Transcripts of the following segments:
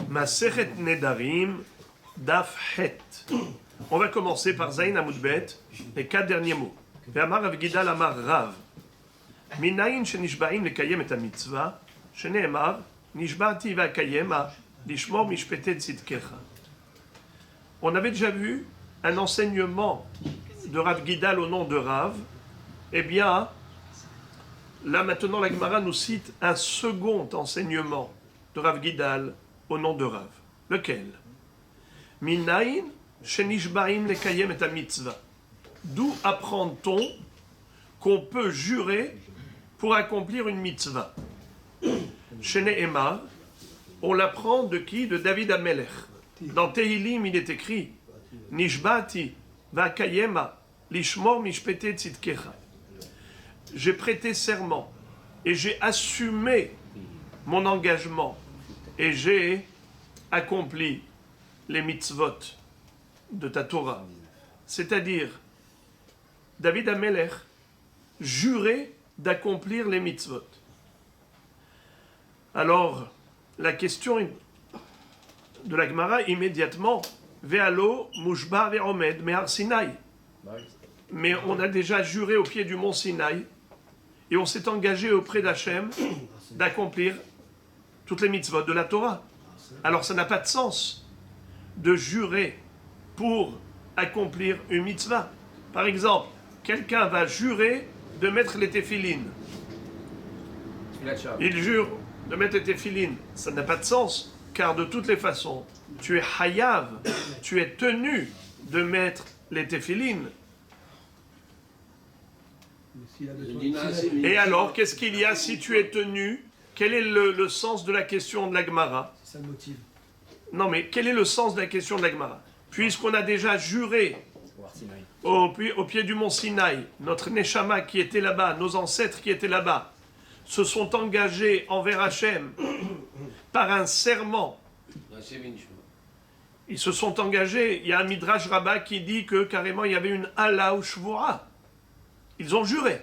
Masechet Nedarim, Daf Het. On va commencer par Zayin Amoudbet, les 4 derniers mots. Ve'amar Rav Gidal Amar Rav. Minayin shenishba'im lekayem et ha-mitzvah, shene'emar, nishba'ati va'kayem lishmor mishpete tzidkecha. On avait déjà vu un enseignement de Rav Gidal au nom de Rav. Eh bien, là maintenant la Gemara nous cite un second enseignement de Rav Gidal au nom de Rav. Lequel? Minayin shenishba'im lekayem et ha-mitzvah. D'où apprend-on qu'on peut jurer pour accomplir une mitzvah? Chez Nehemar, on l'apprend de qui? De David Amelech. Dans Tehilim, il est écrit Nishbati va'kayema lishmor mishpete tzidkecha. J'ai prêté serment et j'ai assumé mon engagement et j'ai accompli les mitzvot de ta Torah. C'est-à-dire, David Amelech jurait d'accomplir les mitzvot. Alors, la question de la Gemara immédiatement, Ve'alo mushba ve'omed me'ar Sinaï. Mais on a déjà juré au pied du mont Sinaï et on s'est engagé auprès d'Hachem d'accomplir toutes les mitzvot de la Torah. Alors ça n'a pas de sens de jurer pour accomplir une mitzvah. Par exemple, quelqu'un va jurer de mettre les téphilines. Il jure de mettre les téphilines. Ça n'a pas de sens, car de toutes les façons, tu es hayav, tu es tenu de mettre les téphilines. Et alors, qu'est-ce qu'il y a si tu es tenu? Quel est le sens de la question de la Gemara? Ça le motive. Non, mais quel est le sens de la question de la Gemara? Puisqu'on a déjà juré au pied du mont Sinaï, notre Neshama qui était là-bas, nos ancêtres qui étaient là-bas, se sont engagés envers Hachem par un serment. Ils se sont engagés. Il y a un Midrash Rabbah qui dit que carrément il y avait une Hala ou Shvura. Ils ont juré.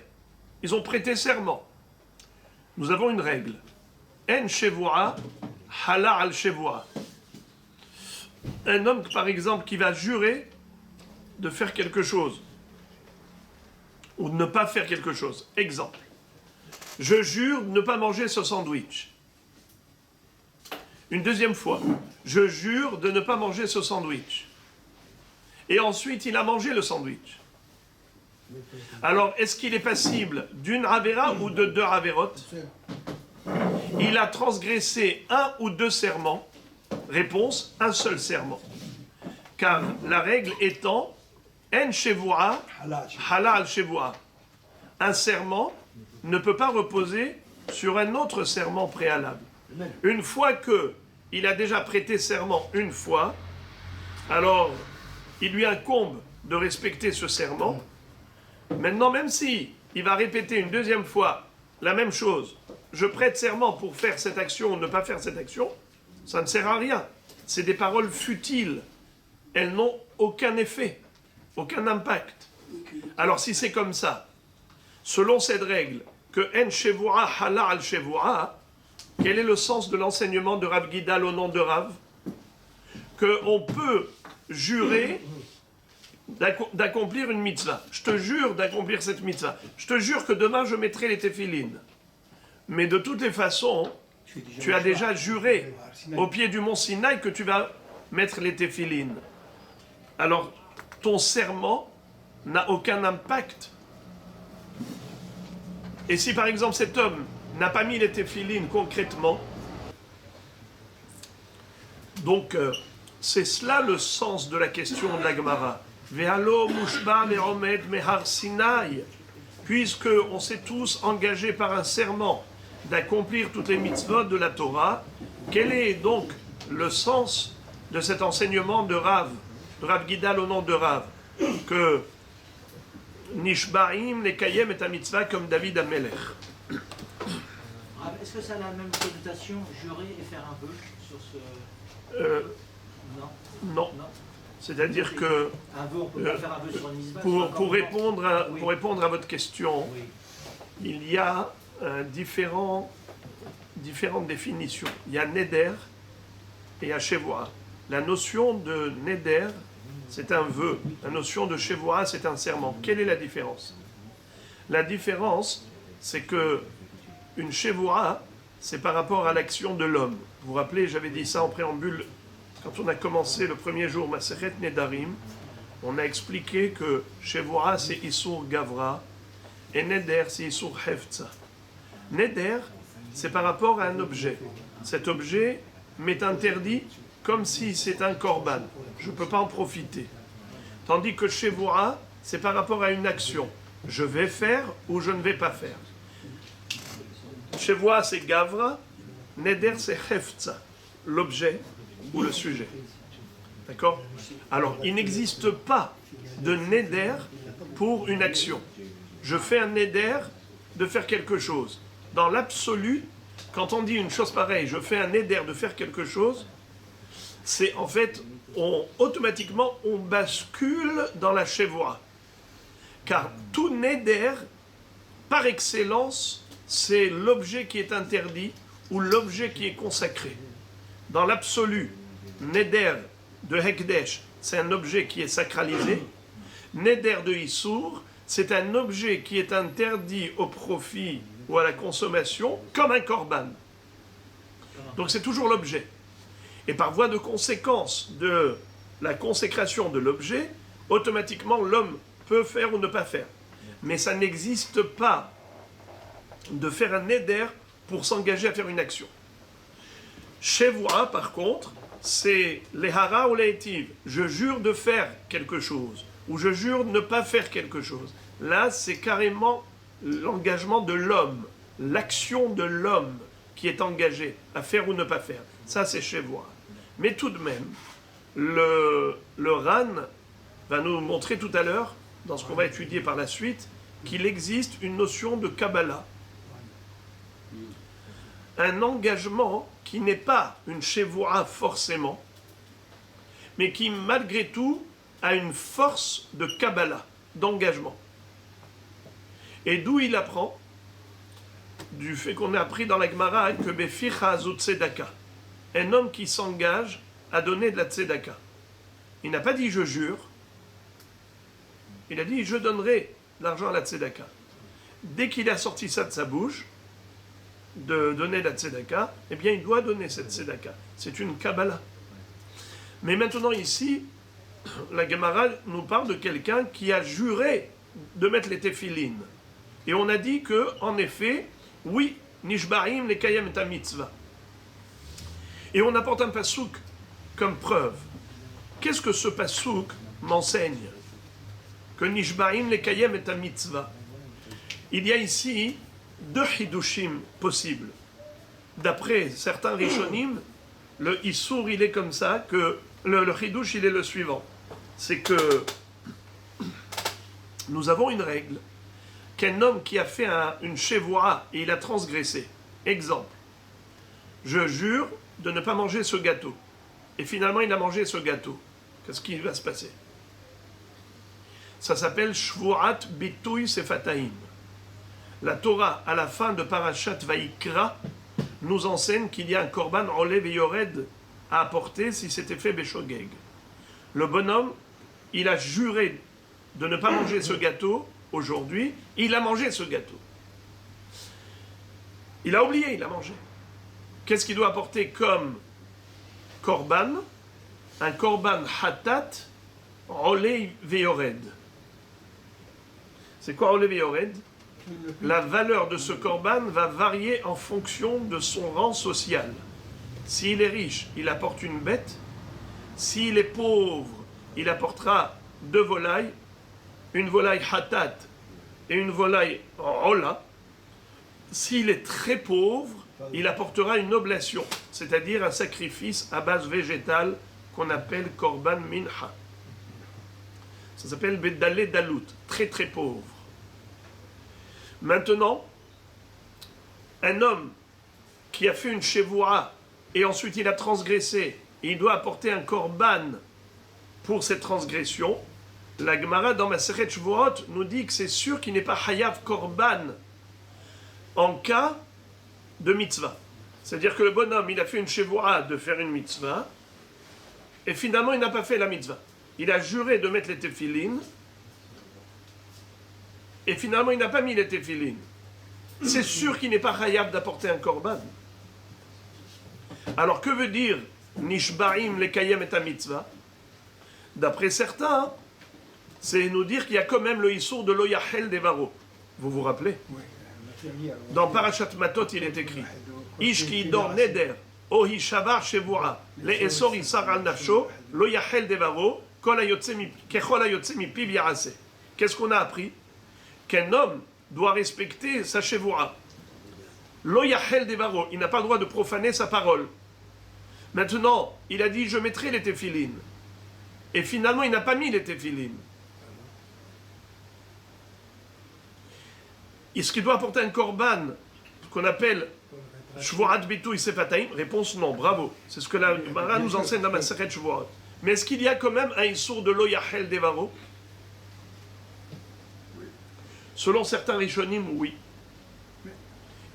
Ils ont prêté serment. Nous avons une règle. En Shevura, Hala al Shevura. Un homme, par exemple, qui va jurer de faire quelque chose ou de ne pas faire quelque chose. Exemple. Je jure de ne pas manger ce sandwich. Une deuxième fois. Je jure de ne pas manger ce sandwich. Et ensuite, il a mangé le sandwich. Alors, est-ce qu'il est passible d'une avéra ou de 2 avérotes? Il a transgressé 1 ou 2 serments. Réponse, un seul serment. Car la règle étant En Shevua, Halal Shevua. Un serment ne peut pas reposer sur un autre serment préalable. Une fois qu'il a déjà prêté serment une fois, alors il lui incombe de respecter ce serment. Maintenant, même si il va répéter une deuxième fois la même chose, je prête serment pour faire cette action ou ne pas faire cette action, ça ne sert à rien. C'est des paroles futiles. Elles n'ont aucun effet, aucun impact. Alors si c'est comme ça, selon cette règle, que En Shevura Hala al Shevura, quel est le sens de l'enseignement de Rav Gidal au nom de Rav? Qu'on peut jurer d'accomplir une mitzvah. Je te jure d'accomplir cette mitzvah. Je te jure que demain je mettrai les téphilines. Mais de toutes les façons, tu as déjà juré au pied du mont Sinaï que tu vas mettre les téphilines. Alors, ton serment n'a aucun impact. Et si par exemple cet homme n'a pas mis les téphilines concrètement, donc c'est cela le sens de la question de la Gemara. Ve'alo mushba ve'omed mehar Sinaï. Puisque on s'est tous engagés par un serment d'accomplir toutes les mitzvot de la Torah, quel est donc le sens de cet enseignement de Rav Gidal au nom de Rav, que Nishba'im lekayem et ha-mitzvah comme David Amelech. Est-ce que ça a la même connotation, jurer et faire un vœu sur ce... Non. C'est-à-dire que un vœu, on peut pas faire un vœu sur une mitzvah, pour répondre à votre question, oui. Il y a différentes définitions. Il y a Neder et à Shevoah. La notion de Neder, c'est un vœu. La notion de Shevoah, c'est un serment. Quelle est la différence? La différence, c'est que une Shevoah, c'est par rapport à l'action de l'homme. Vous vous rappelez, j'avais dit ça en préambule, quand on a commencé le premier jour, Masechet Nedarim, on a expliqué que Shevoah, c'est Isur Gavra, et Neder, c'est Isur Hefza. Neder, c'est par rapport à un objet. Cet objet m'est interdit comme si c'est un korban. Je ne peux pas en profiter. Tandis que Shevoah, c'est par rapport à une action. Je vais faire ou je ne vais pas faire. Shevoah, c'est Gavra. Neder, c'est Hefza, l'objet ou le sujet. D'accord? Alors, il n'existe pas de Neder pour une action. Je fais un Neder de faire quelque chose. Dans l'absolu, quand on dit une chose pareille, je fais un Neder de faire quelque chose, c'est en fait, automatiquement, on bascule dans la Shevoah. Car tout Neder, par excellence, c'est l'objet qui est interdit ou l'objet qui est consacré. Dans l'absolu, Neder de Hekdesh, c'est un objet qui est sacralisé. Neder de Issour, c'est un objet qui est interdit au profit ou à la consommation, comme un korban. Donc c'est toujours l'objet. Et par voie de conséquence de la consécration de l'objet, automatiquement l'homme peut faire ou ne pas faire. Mais ça n'existe pas de faire un neder pour s'engager à faire une action. Shevoah, par contre, c'est les hara ou les etiv. Je jure de faire quelque chose, ou je jure de ne pas faire quelque chose. Là, c'est carrément l'engagement de l'homme, l'action de l'homme qui est engagé à faire ou ne pas faire. Ça, c'est Shevoah. Mais tout de même, le Ran va nous montrer tout à l'heure, dans ce qu'on va étudier par la suite, qu'il existe une notion de Kabbalah. Un engagement qui n'est pas une Shevoah forcément, mais qui malgré tout a une force de Kabbalah, d'engagement. Et d'où il apprend? Du fait qu'on a appris dans la Gemara que Beficha Azut Tzedaka, un homme qui s'engage à donner de la Tzedaka. Il n'a pas dit je jure, il a dit je donnerai de l'argent à la Tzedaka. Dès qu'il a sorti ça de sa bouche, de donner la Tzedaka, eh bien il doit donner cette Tzedaka. C'est une Kabbalah. Mais maintenant ici, la Gemara nous parle de quelqu'un qui a juré de mettre les téphilines. Et on a dit que, en effet, oui, Nishbarim lekayem et mitzvah. Et on apporte un pasouk comme preuve. Qu'est-ce que ce pasouk m'enseigne? Que Nishbarim lekayem et mitzvah. Il y a ici deux hidushim possibles. D'après certains rishonim, le issour il est comme ça, que le hidush il est le suivant. C'est que nous avons une règle qu'un homme qui a fait une shevoah et il a transgressé. Exemple, je jure de ne pas manger ce gâteau. Et finalement, il a mangé ce gâteau. Qu'est-ce qui va se passer? Ça s'appelle Shvuat Bituy Sefataim. La Torah, à la fin de Parashat Vaikra, nous enseigne qu'il y a un korban olev et yored à apporter si c'était fait Beshogeg. Le bonhomme, il a juré de ne pas manger ce gâteau aujourd'hui, il a mangé ce gâteau. Il a oublié, il a mangé. Qu'est-ce qu'il doit apporter comme korban? Un korban hatat, olev et yored. C'est quoi olev et yored? La valeur de ce korban va varier en fonction de son rang social. S'il est riche, il apporte une bête. S'il est pauvre, il apportera 2 volailles, une volaille hatat et une volaille ola. S'il est très pauvre, il apportera une oblation, c'est-à-dire un sacrifice à base végétale qu'on appelle korban mincha. Ça s'appelle bedalé dalout, très très pauvre. Maintenant, un homme qui a fait une shevoah et ensuite il a transgressé, et il doit apporter un korban pour cette transgression, la Gemara dans Masechet Shvuot nous dit que c'est sûr qu'il n'est pas hayav korban en cas de mitzvah. C'est-à-dire que le bonhomme, il a fait une shevoah de faire une mitzvah, et finalement il n'a pas fait la mitzvah. Il a juré de mettre les téphilines, et finalement il n'a pas mis les téphilines. C'est sûr qu'il n'est pas chayav d'apporter un korban. Alors que veut dire Nishbaim lekayem et mitzvah? D'après certains, c'est nous dire qu'il y a quand même le issour de l'oyachel devaro. Vous vous rappelez? Dans Parashat Matot, il est écrit Ish ki dor neder, ohi shavar shevura, le esor isar al nafsho, l'oyachel devaro, kechol hayotze mipiv yarase. Qu'est-ce qu'on a appris? Qu'un homme doit respecter sa shevura. L'oyachel devaro, il n'a pas le droit de profaner sa parole. Maintenant, il a dit je mettrai les téphilines. Et finalement, il n'a pas mis les téphilines. Est-ce qu'il doit apporter un korban, ce qu'on appelle Shvurat Bitu Isefataim? Réponse non, bravo. C'est ce que la Gemara nous enseigne dans Masechet Shvurat. Mais est-ce qu'il y a quand même un issour de l'Oyachel Devaro? Selon certains Rishonim, oui.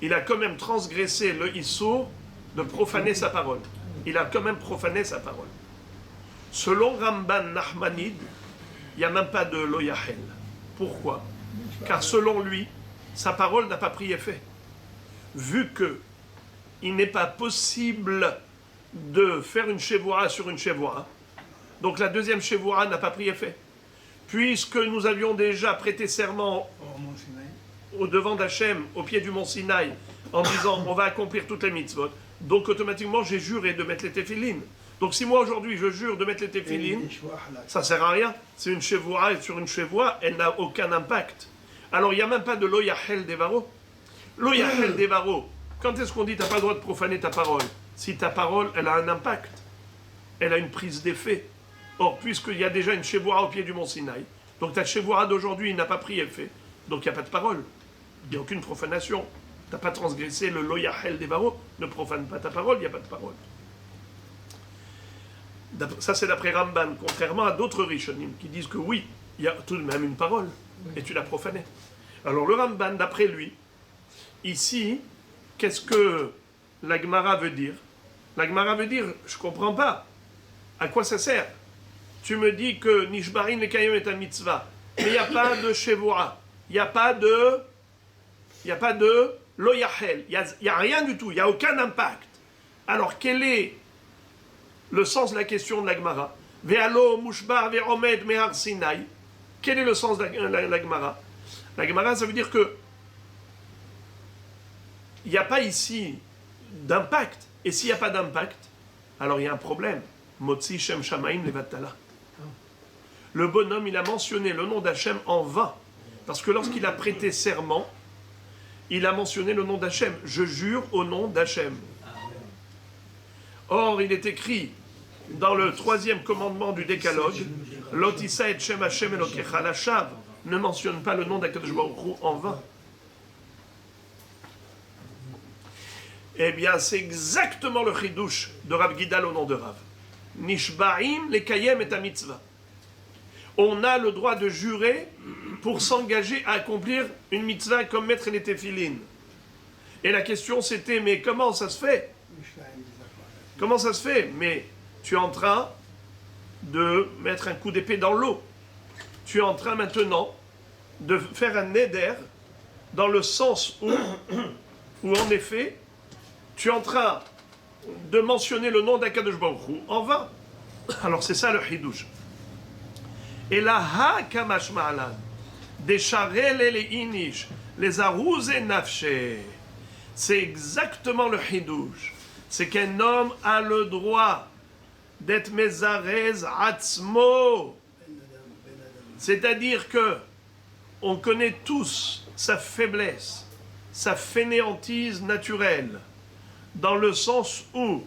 Il a quand même transgressé le issour de profaner sa parole. Il a quand même profané sa parole. Selon Ramban Nachmanide, il n'y a même pas de l'Oyachel. Pourquoi? Car selon lui, sa parole n'a pas pris effet. Vu que il n'est pas possible de faire une chevoura sur une chevoura, donc la deuxième chevoura n'a pas pris effet. Puisque nous avions déjà prêté serment au devant d'Hachem, au pied du mont Sinaï, en disant on va accomplir toutes les mitzvot, donc automatiquement j'ai juré de mettre les téphilines. Donc si moi aujourd'hui je jure de mettre les téphilines, ça ne sert à rien. C'est une chevoura et sur une chevoura, elle n'a aucun impact. Alors il n'y a même pas de l'oyachel devaro. L'oyachel devaro, quand est-ce qu'on dit tu n'as pas le droit de profaner ta parole? Si ta parole, elle a un impact, elle a une prise d'effet. Or, puisqu'il y a déjà une chevoura au pied du mont Sinaï, donc ta chevoura d'aujourd'hui n'a pas pris effet, donc il n'y a pas de parole. Il n'y a aucune profanation. Tu n'as pas transgressé le loyachel devaro, ne profane pas ta parole, il n'y a pas de parole. Ça c'est d'après Ramban, contrairement à d'autres Rishonim qui disent que oui, il y a tout de même une parole, et tu l'as profanée. Alors le Ramban, d'après lui, ici, qu'est-ce que la Gemara veut dire? La Gemara veut dire, je ne comprends pas, à quoi ça sert? Tu me dis que Nishbarin le Kayom est un mitzvah, mais il n'y a pas de Shevoura, il n'y a pas de Loyachel, il n'y a rien du tout, il n'y a aucun impact. Alors quel est le sens de la question de la Gemara? Ve'alo mushbar ve'omed mehar Sinai. Quel est le sens de la Gemara? La Gemara, ça veut dire que il n'y a pas ici d'impact. Et s'il n'y a pas d'impact, alors il y a un problème. Motzi Shem Shamaim Levatala. Le bonhomme, il a mentionné le nom d'Hachem en vain. Parce que lorsqu'il a prêté serment, il a mentionné le nom d'Hachem. Je jure au nom d'Hachem. Or, il est écrit dans le 3e commandement du Décalogue, Lotissa et Shem Hashem Elokecha Lashav, ne mentionne pas le nom d'Akadosh Baruch Hu en vain. Eh bien, c'est exactement le chidouche de Rav Gidal au nom de Rav. Nishbaim lekayem et mitzvah. On a le droit de jurer pour s'engager à accomplir une mitzvah comme mettre les téphilines. Et la question c'était, mais comment ça se fait? Comment ça se fait? Mais tu es en train de mettre un coup d'épée dans l'eau. Tu es en train maintenant de faire un neder dans le sens où en effet, tu es en train de mentionner le nom d'Akadosh Baruch Hu en vain. Alors c'est ça le hidouche. Et la ha kamash ma'alan, des charel et les inish, les arouz et nafshe. C'est exactement le hidouche. C'est qu'un homme a le droit d'être mezarez atzmo. C'est-à-dire que on connaît tous sa faiblesse, sa fainéantise naturelle, dans le sens où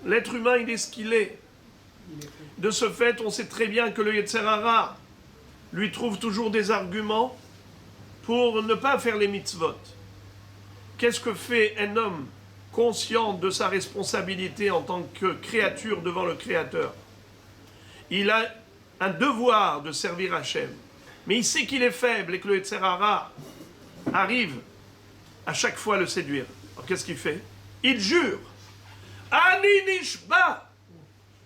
l'être humain, il est ce qu'il est. De ce fait, on sait très bien que le Yetzer Hara lui trouve toujours des arguments pour ne pas faire les mitzvot. Qu'est-ce que fait un homme conscient de sa responsabilité en tant que créature devant le Créateur? Il a un devoir de servir Hachem. Mais il sait qu'il est faible et que le Yetzer Hara arrive à chaque fois à le séduire. Alors qu'est-ce qu'il fait? Il jure. Ani nishba.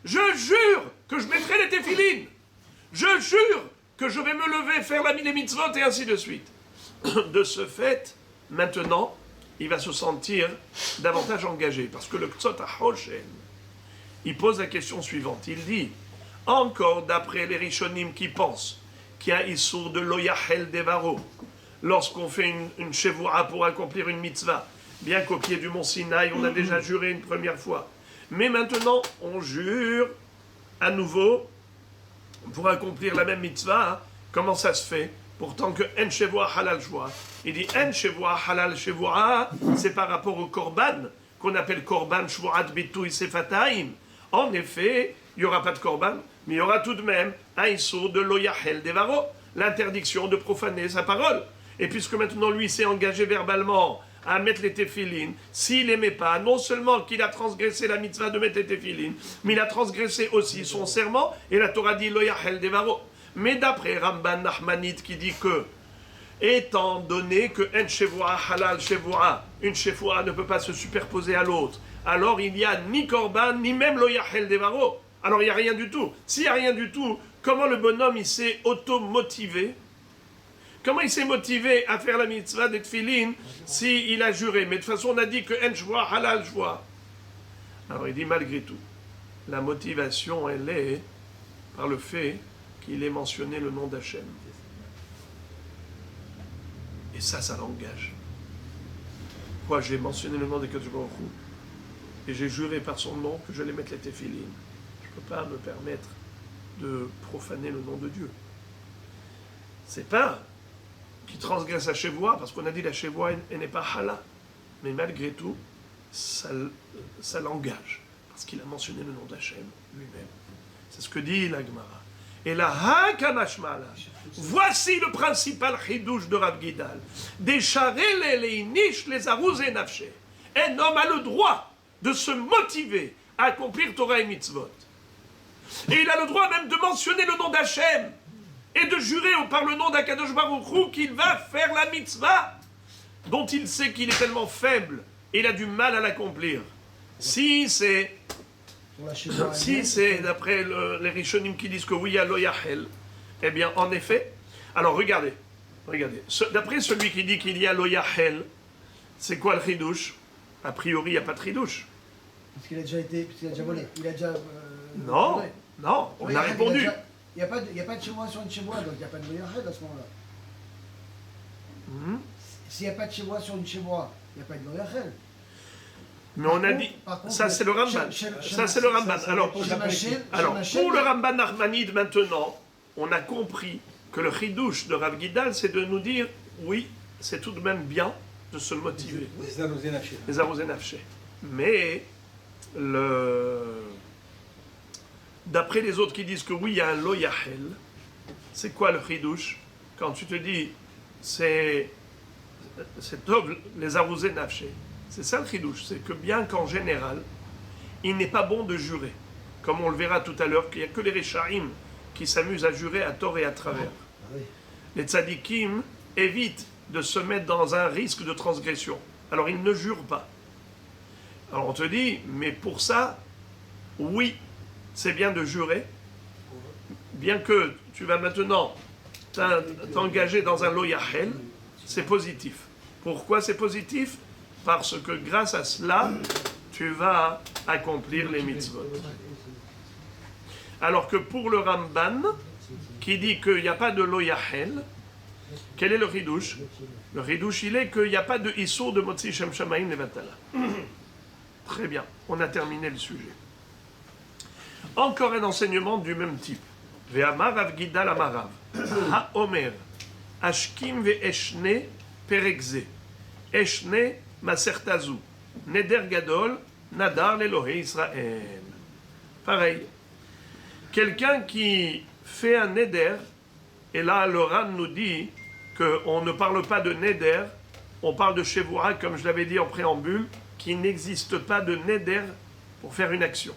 je jure que je mettrai les téphilines. Je jure que je vais me lever, faire les mitzvot et ainsi de suite. De ce fait, maintenant, il va se sentir davantage engagé. Parce que le Ktsot HaHoshen, il pose la question suivante. Il dit, encore d'après les Rishonim qui pensent qu'il y a Issour de Loyahel Devaro, lorsqu'on fait une Shevoura pour accomplir une mitzvah, bien qu'au pied du mont Sinaï, on a déjà juré une première fois. Mais maintenant, on jure à nouveau pour accomplir la même mitzvah. Hein. Comment ça se fait? Pourtant que En Shevoura Halal Shvoura. Il dit En Shevoura Halal Shevoura, c'est par rapport au Korban, qu'on appelle Korban Shvorat Bitouy Sefataim. En effet, il n'y aura pas de Korban, mais il y aura tout de même un Issour de Loyahel Devaro, l'interdiction de profaner sa parole. Et puisque maintenant lui s'est engagé verbalement à mettre les téphilines, s'il n'aimait pas, non seulement qu'il a transgressé la mitzvah de mettre les téphilines, mais il a transgressé aussi son serment, et la Torah dit Loyahel Devaro. Mais d'après Ramban Nachmanide qui dit que, étant donné que En Shevoura Halal Shevoura, une Shevoura ne peut pas se superposer à l'autre, alors il n'y a ni Korban, ni même Loyahel Devaro. Alors il n'y a rien du tout. S'il n'y a rien du tout, comment le bonhomme il s'est auto-motivé? Comment il s'est motivé à faire la mitzvah des tefilines s'il a juré? Mais de toute façon, on a dit que En Shvoura Halal Shvoura. Alors il dit malgré tout, la motivation, elle est par le fait qu'il ait mentionné le nom d'Hachem. Et ça l'engage. Moi, j'ai mentionné le nom de Kadosh Baruch Hu, et j'ai juré par son nom que j'allais mettre les téphilines. Je ne peux pas me permettre de profaner le nom de Dieu. C'est pas qui transgresse la Shevoua, parce qu'on a dit la Shevoua, elle n'est pas Hala. Mais malgré tout, ça l'engage, parce qu'il a mentionné le nom d'Hachem lui-même. C'est ce que dit la Gemara. Et la Hakamashmala, voici le principal chidouche de Rav Gidal. Desharele leinish les aruz et nafshe. Un homme a le droit de se motiver à accomplir Torah et mitzvot. Et il a le droit même de mentionner le nom d'Hachem et de jurer par le nom d'Akadosh Baruch Hu qu'il va faire la mitzvah dont il sait qu'il est tellement faible et il a du mal à l'accomplir. Si c'est d'après les Rishonim qui disent que oui, il y a Loyahel, eh bien en effet, alors regardez, d'après celui qui dit qu'il y a Loyahel, c'est quoi le chidouche? A priori, il n'y a pas de chidouche. Parce qu'il a déjà volé. Il a déjà. Non, volé. non, on a répondu. Il n'y a pas de chevois sur une chevois, donc il n'y a pas de Loyahel à ce moment-là. S'il n'y a pas de chevois sur une chevois, il n'y a pas de Loyahel. Mais on a dit, ça c'est le Ramban. Ça c'est le Ramban. Alors, pour le Ramban Nachmanide maintenant, on a compris que le chidouche de Rav Gidal, c'est de nous dire, oui, c'est tout de même bien de se motiver. Les arrosés nafshé. Mais, d'après les autres qui disent que oui, il y a un loyahel, c'est quoi le chidouche? Quand tu te dis, c'est les arrosés nafshé. C'est ça le chidouche, c'est que bien qu'en général, il n'est pas bon de jurer. Comme on le verra tout à l'heure, qu'il n'y a que les Rechaim qui s'amusent à jurer à tort et à travers. Les tzadikim évitent de se mettre dans un risque de transgression. Alors ils ne jurent pas. Alors on te dit, mais pour ça, oui, c'est bien de jurer, bien que tu vas maintenant t'engager dans un loyahel, c'est positif. Pourquoi c'est positif? Parce que grâce à cela, tu vas accomplir les mitzvot. Alors que pour le Ramban, qui dit qu'il n'y a pas de loyahel, quel est le ridouche? Le ridouche, il est qu'il n'y a pas de issour de motzi shem shamaim levatala. Très bien, on a terminé le sujet. Encore un enseignement du même type. Ve'amar Rav Gidal amarav. Ha-omer. Ashkim ve'eshne perekze. Eshne masertazu. Neder gadol. Nadar l'Elohé Israël. Pareil. Quelqu'un qui fait un neder, et là le Ran nous dit qu'on ne parle pas de neder, on parle de shevoura, comme je l'avais dit en préambule, qui n'existe pas de neder pour faire une action.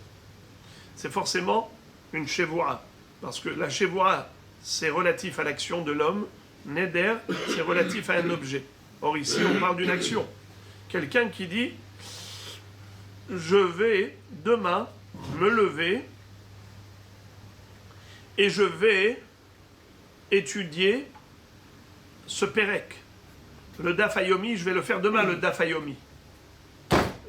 C'est forcément une shevoura, parce que la shevoura, c'est relatif à l'action de l'homme, neder, c'est relatif à un objet. Or ici, on parle d'une action. Quelqu'un qui dit, je vais demain me lever et je vais étudier ce Pérec. Le Daf Hayomi, je vais le faire demain, le Daf Hayomi.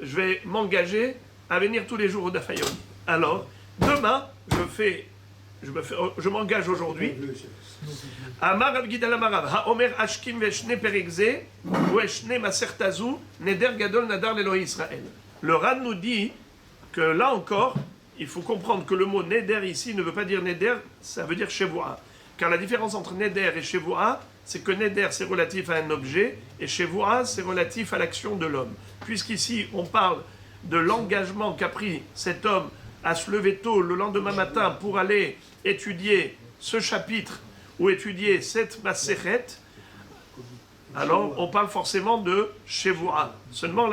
Je vais m'engager à venir tous les jours au Daf Hayomi. Alors, demain, je m'engage aujourd'hui. Amar Rav Gidal Amarav, Haomer Ashkim Veshne Perekze, Veshne Masertazu, Neder Gadol Nadar l'Elohi Israël. Le Ran nous dit que là encore, il faut comprendre que le mot Neder ici ne veut pas dire Neder, ça veut dire Shevoa. Car la différence entre Neder et Shevoa, c'est que Neder c'est relatif à un objet et Shevoa c'est relatif à l'action de l'homme. Puisqu'ici on parle de l'engagement qu'a pris cet homme à se lever tôt le lendemain matin pour aller étudier ce chapitre ou étudier cette Masechet, alors on parle forcément de Shevoa. Seulement,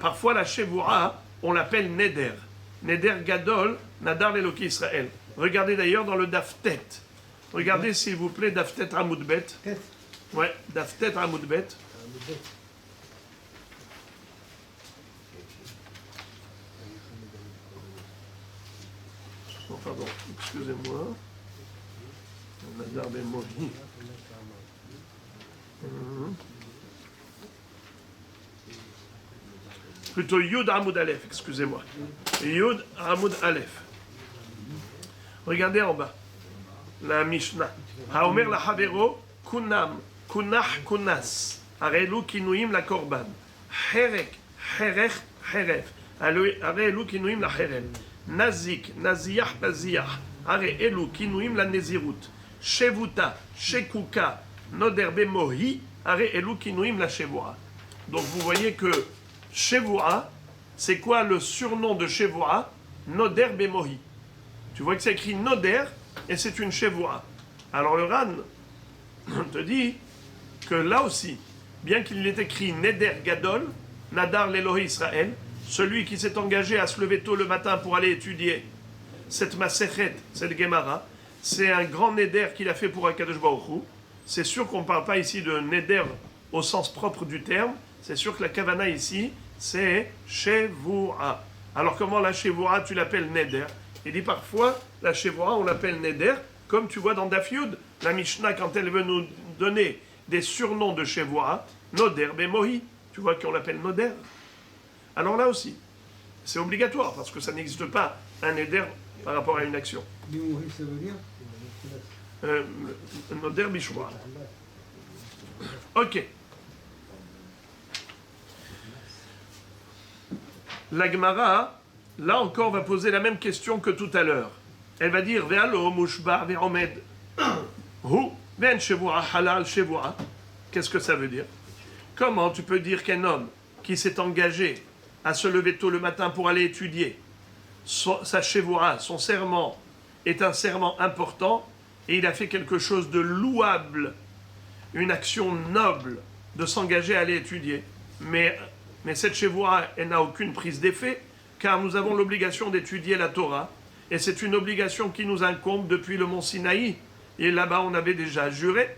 parfois la Shevoa, on l'appelle Neder. Neder Gadol, Nadar l'Eloki Israël. Regardez d'ailleurs dans le Daftet. Regardez s'il vous plaît Daftet Amoudbet. Ouais, Daftet Amoudbet. Oh, pardon, excusez-moi. Nadar Ben Mohi. Plutôt Yud Amoud Aleph, excusez-moi. Yud Amoud Aleph. Regardez en bas. La Mishnah. Haomer la Havero, Kunam, Kunach Kunas. Arelu Kinuim la Korban. Herek, Herech, Heref. Arelu Kinuim la Herem. Nazik, Naziach, Baziach. Arelu Kinuim la Nezirut. Shevuta, Shekuka, Noder Bemohi. Arelu Kinuim la Shevoa. Donc vous voyez que Shevoa, c'est quoi le surnom de Shevoa? Noder Bemohi. Tu vois que c'est écrit Noder et c'est une Shevoa. Alors le Ran te dit que là aussi, bien qu'il ait écrit Neder Gadol, Nadar l'Elohi Israël, celui qui s'est engagé à se lever tôt le matin pour aller étudier cette Masechet, cette Gemara, c'est un grand Neder qu'il a fait pour Akadosh Baruch Hu. C'est sûr qu'on ne parle pas ici de Neder au sens propre du terme. C'est sûr que la Kavana ici, c'est Shevoa. Alors comment la Shevoa, tu l'appelles Neder? Il dit parfois, la Shevoa, on l'appelle Neder, comme tu vois dans Daf Yud, la Mishnah, quand elle veut nous donner des surnoms de Shevoa, Noder Bemohi. Tu vois qu'on l'appelle Noder. Alors là aussi, c'est obligatoire, parce que ça n'existe pas un Neder par rapport à une action. Bemohi, ça veut dire Noder Bishwa. Ok. La Gemara, là encore, va poser la même question que tout à l'heure. Elle va dire Ve'alo mushba ve'omed hu ve'en shevoa halal shevoa. Qu'est-ce que ça veut dire? Comment tu peux dire qu'un homme qui s'est engagé à se lever tôt le matin pour aller étudier, sa shevoa, son serment, est un serment important et il a fait quelque chose de louable, une action noble de s'engager à aller étudier. Mais cette shevoa, elle n'a aucune prise d'effet, car nous avons l'obligation d'étudier la Torah, et c'est une obligation qui nous incombe depuis le mont Sinaï. Et là-bas, on avait déjà juré.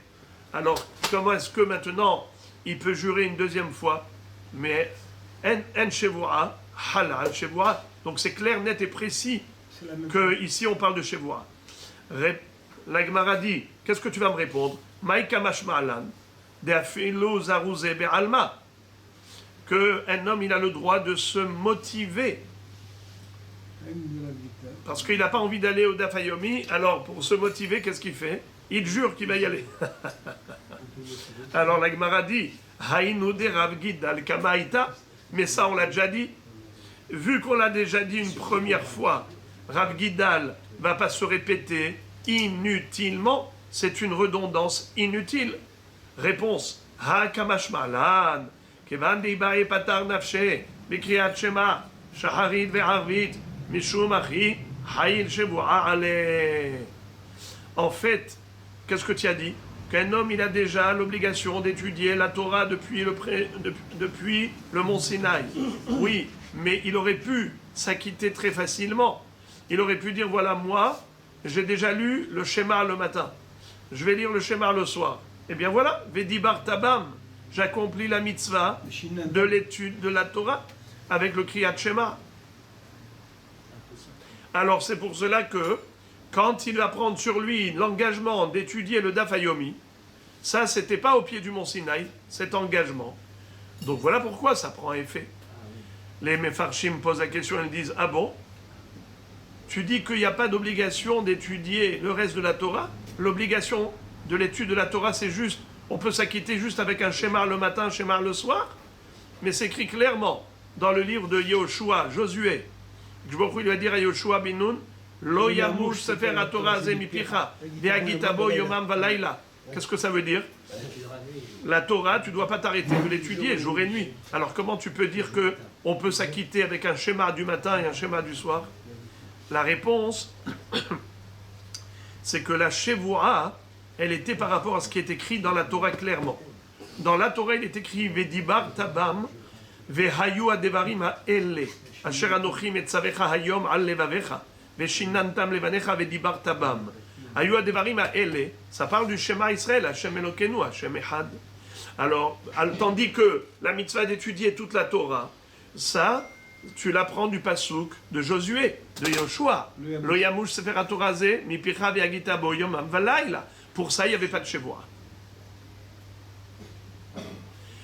Alors, comment est-ce que maintenant, il peut jurer une deuxième fois? Mais, en shevoa, halal shevoa. Donc c'est clair, net et précis que ici on parle de shevoa. La Gemara dit, qu'est-ce que tu vas me répondre? Maïka mashma'alan, de'afilo zaruze be'alma. Qu'un homme, il a le droit de se motiver. Parce qu'il n'a pas envie d'aller au Daf Hayomi, alors pour se motiver, qu'est-ce qu'il fait? Il jure qu'il va y aller. Alors la Gemara dit, Haïnou de Rav Gidal Kamaïta, mais ça on l'a déjà dit. Vu qu'on l'a déjà dit une première fois, Rav Gidal ne va pas se répéter inutilement, c'est une redondance inutile. Réponse, Ha Kamashmalan. כיוון דיבאי פטר נפשי בקריאת שמע שחרית וערבית משום אחי חיל שבועה עליה. En fait, qu'est-ce que tu as dit? Qu'un homme, il a déjà l'obligation d'étudier la Torah depuis le mont Sinaï. Oui, mais il aurait pu s'acquitter très facilement. Il aurait pu dire, voilà, moi, j'ai déjà lu le schéma le matin. Je vais lire le schéma le soir. Eh bien voilà, Vedibar Tabam. J'accomplis la mitzvah de l'étude de la Torah avec le Kriyat Shema. Alors c'est pour cela que quand il va prendre sur lui l'engagement d'étudier le Daf Yomi, ça, c'était pas au pied du mont Sinaï, cet engagement. Donc voilà pourquoi ça prend effet. Les Mefarshim posent la question, ils disent, ah bon, tu dis qu'il n'y a pas d'obligation d'étudier le reste de la Torah? L'obligation de l'étude de la Torah, c'est juste, on peut s'acquitter juste avec un schéma le matin, un schéma le soir? Mais c'est écrit clairement dans le livre de Yehoshua, Josué. Il va dire à Yehoshua bin Nun, Lo yamush sefer HaTorah ze mipicha, ve'agitabo yomam valayla. Qu'est-ce que ça veut dire? La Torah, tu ne dois pas t'arrêter de l'étudier jour et nuit. Alors comment tu peux dire que on peut s'acquitter avec un schéma du matin et un schéma du soir? La réponse, c'est que la Shevoua, elle était par rapport à ce qui est écrit dans la Torah clairement. Dans la Torah, il est écrit Vedibar tabam, vehayu adevarim ha'ele, asher anochi metzavecha hayom al levavecha, veshinantam levanecha vedibar tabam. Hayu adevarim ha'ele, ça parle du Shema Israël, Hashem Elokenu, Hashem Echad. Alors, tandis que la mitzvah d'étudier toute la Torah, ça, tu l'apprends du Passouk de Josué, de Yoshua. Lo yamush sefer HaTorah ze, mipicha ve'agita bo yomam valayla. Pour ça, il n'y avait pas de Shevoua.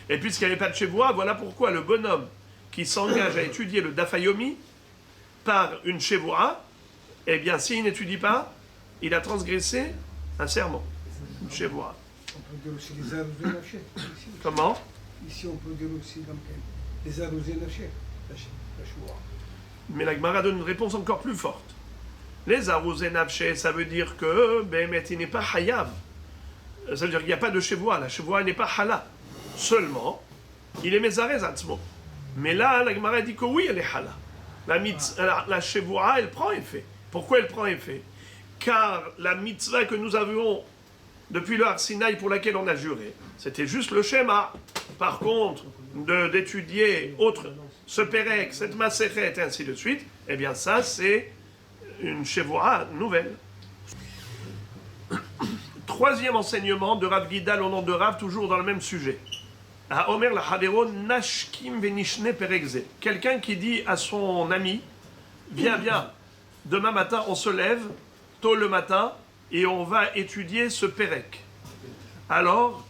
Et puisqu'il n'y avait pas de Shevoua, voilà pourquoi le bonhomme qui s'engage à étudier le Daf Yomi par une Shevoua, eh bien, s'il n'étudie pas, il a transgressé un serment, une Shevoua. On peut dire aussi les arrosés nafshé. Comment? Ici, on peut dire aussi les arrosés nafshé, la Shevoua. Mais la Gemara donne une réponse encore plus forte. Les arrosés nafshé, ça veut dire que, ben, il n'est pas hayav. Ça veut dire qu'il n'y a pas de Shevoua. La Shevoua n'est pas hala. Seulement, il est mezarez atzmo. Mais là, la Gemara dit que oui, elle est hala. La Shevoua, elle prend effet. Pourquoi elle prend effet? Car la mitzvah que nous avions depuis le Har Sinaï pour laquelle on a juré, c'était juste le schéma. Par contre, d'étudier ce Pérec, cette Masechet, et ainsi de suite, eh bien ça, c'est une Shevoua nouvelle. Troisième enseignement de Rav Gidal au nom de Rav, toujours dans le même sujet. À Omer la Havero, Nashkim venishne perekze. Quelqu'un qui dit à son ami, viens, demain matin on se lève, tôt le matin, et on va étudier ce Pérec. Alors,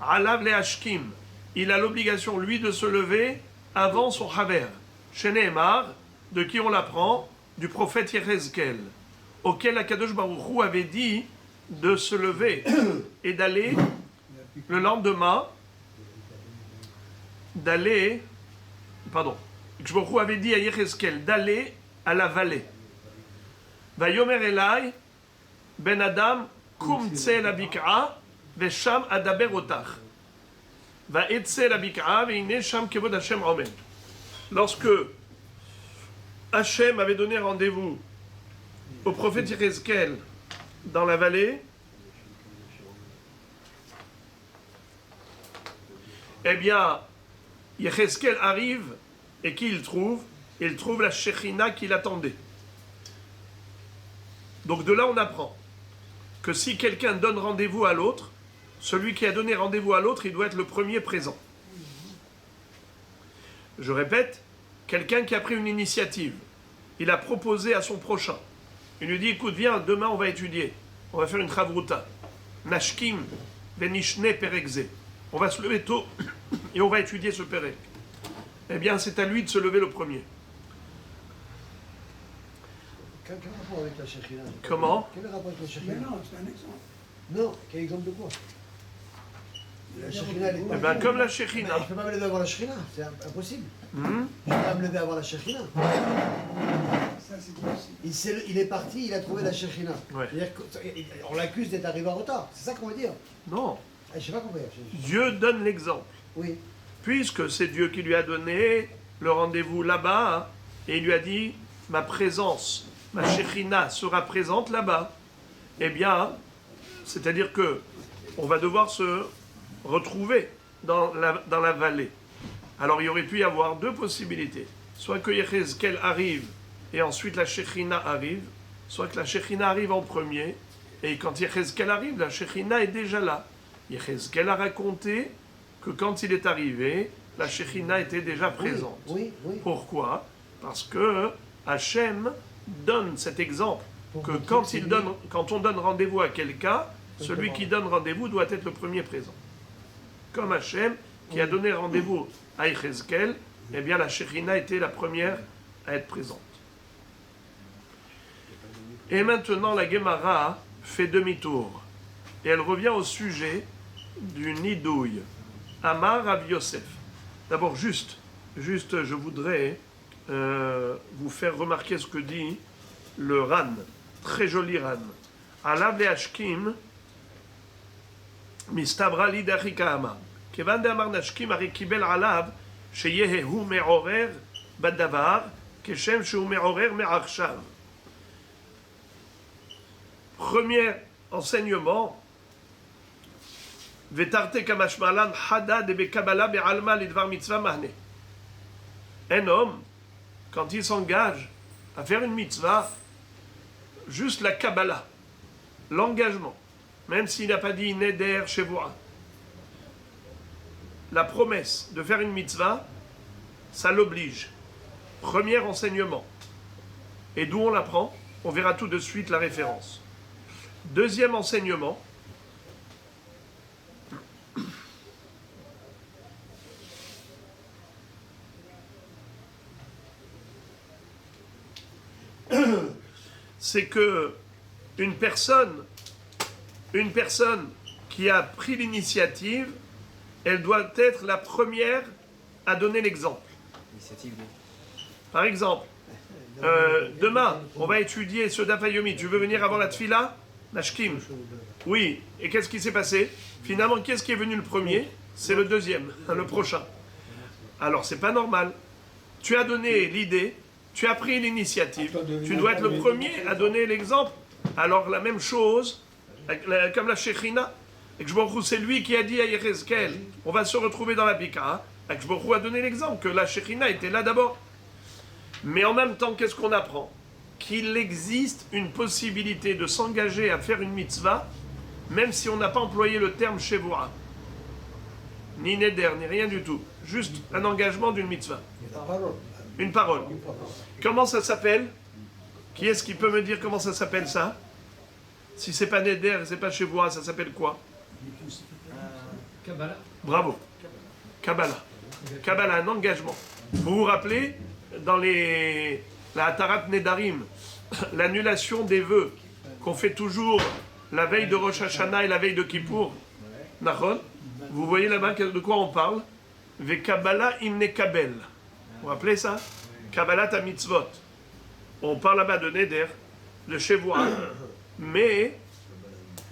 Alav le Hashkim, il a l'obligation, lui, de se lever avant son Haver. Sheneemar, de qui on l'apprend? Du prophète Yechezkel, auquel Akadosh Baruch Hu avait dit de se lever et d'aller le lendemain, Akadosh Baruch Hu avait dit à Yechezkel d'aller à la vallée. Vayomer Elai, Ben Adam, kum tse la bik'a, vesham adaber otach. Va etse la bik'a, veine sham kevod Hashem omen. Lorsque Hachem avait donné rendez-vous au prophète Yechezkel dans la vallée, eh bien, Yechezkel arrive et qui il trouve? Il trouve la Shekhinah qui l'attendait. Donc de là, on apprend que si quelqu'un donne rendez-vous à l'autre, celui qui a donné rendez-vous à l'autre, il doit être le premier présent. Je répète, quelqu'un qui a pris une initiative, il a proposé à son prochain. Il lui dit, écoute, viens, demain on va étudier. On va faire une chavruta. Nashkim venishne perekze. On va se lever tôt et on va étudier ce Pérec. Eh bien, c'est à lui de se lever le premier. Quel rapport avec la Shekhina? Comment? Quel rapport avec la Shekhina? Mais non, c'est un exemple. Non, quel exemple de quoi? La Shekhina, elle est Eh bien, comme la Shekhinah. Je ne peux pas me lever avant la Shekhina, c'est impossible. Hmm? Je ne peux pas me lever avant la Shekhina. Ça, c'est possible. Il est parti, il a trouvé la Shekhina. Ouais. C'est-à-dire qu'on l'accuse d'être arrivé en retard. C'est ça qu'on veut dire. Non. Je ne sais pas compris. Dieu donne l'exemple. Oui. Puisque c'est Dieu qui lui a donné le rendez-vous là-bas, hein, et il lui a dit, ma présence, ma Shekhinah sera présente là-bas. Eh bien, c'est-à-dire que on va devoir se retrouver dans la vallée. Alors il y aurait pu y avoir deux possibilités. Soit que Yechezkel arrive et ensuite la Shekhinah arrive, soit que la Shekhinah arrive en premier, et quand Yechezkel arrive, la Shekhinah est déjà là. Yechezkel a raconté que quand il est arrivé, la Shekhinah était déjà présente. Oui. Pourquoi? Parce que Hachem donne cet exemple que quand on donne rendez-vous à quelqu'un, celui qui donne rendez-vous doit être le premier présent. Comme Hachem, qui a donné rendez-vous à Yechezkel, eh bien la Shekhinah était la première à être présente. Et maintenant, la Gemara fait demi-tour. Et elle revient au sujet du nidouille. Amar Rav Yosef. D'abord, juste, je voudrais vous faire remarquer ce que dit le Ran. Très joli Ran. Alav le Ashkim, mistabra li dachika amar. Kevan de amar nashkim ari kibel alav, sheyehu me'orer badavar, keshem shehu me'orer me'achshav. Premier enseignement, Vetarte kamashmalan hada de bekabala be'alma lidvar mitzvah mahne. Un homme, quand il s'engage à faire une mitzvah, juste la kabbalah, l'engagement, même s'il n'a pas dit neder shevoa, la promesse de faire une mitzvah, ça l'oblige. Premier enseignement. Et d'où on l'apprend? On verra tout de suite la référence. Deuxième enseignement, c'est que une personne qui a pris l'initiative, elle doit être la première à donner l'exemple. Par exemple, demain, on va étudier ce Daf Yomi. Tu veux venir avant la Tfila? Nashkim. Oui. Et qu'est-ce qui s'est passé? Finalement, qu'est-ce qui est venu le premier? C'est le deuxième, le prochain. Alors, c'est pas normal. Tu as donné l'idée, tu as pris l'initiative. Tu dois être le premier à donner l'exemple. Alors, la même chose, comme la Shekhinah. C'est lui qui a dit à Yechezkel, on va se retrouver dans la Bika. Akshborou a donné l'exemple que la Shekhinah était là d'abord. Mais en même temps, qu'est-ce qu'on apprend? Qu'il existe une possibilité de s'engager à faire une mitzvah, même si on n'a pas employé le terme shevoa. Ni neder, ni rien du tout. Juste un engagement d'une mitzvah. Une parole. Comment ça s'appelle? Qui est-ce qui peut me dire comment ça s'appelle ça? Si c'est pas neder et c'est pas shevoa, ça s'appelle quoi? Kabbalah. Bravo. Kabbalah. Kabbalah, un engagement. Vous vous rappelez, dans la Hatarat Nedarim, l'annulation des vœux qu'on fait toujours la veille de Rosh Hashanah et la veille de Kippour. Nachon? Vous voyez là-bas de quoi on parle? Ve Kabbalah imne kabel. Vous vous rappelez ça? Kabbalah ta mitzvot. On parle là-bas de Neder, de Shevoah. Mais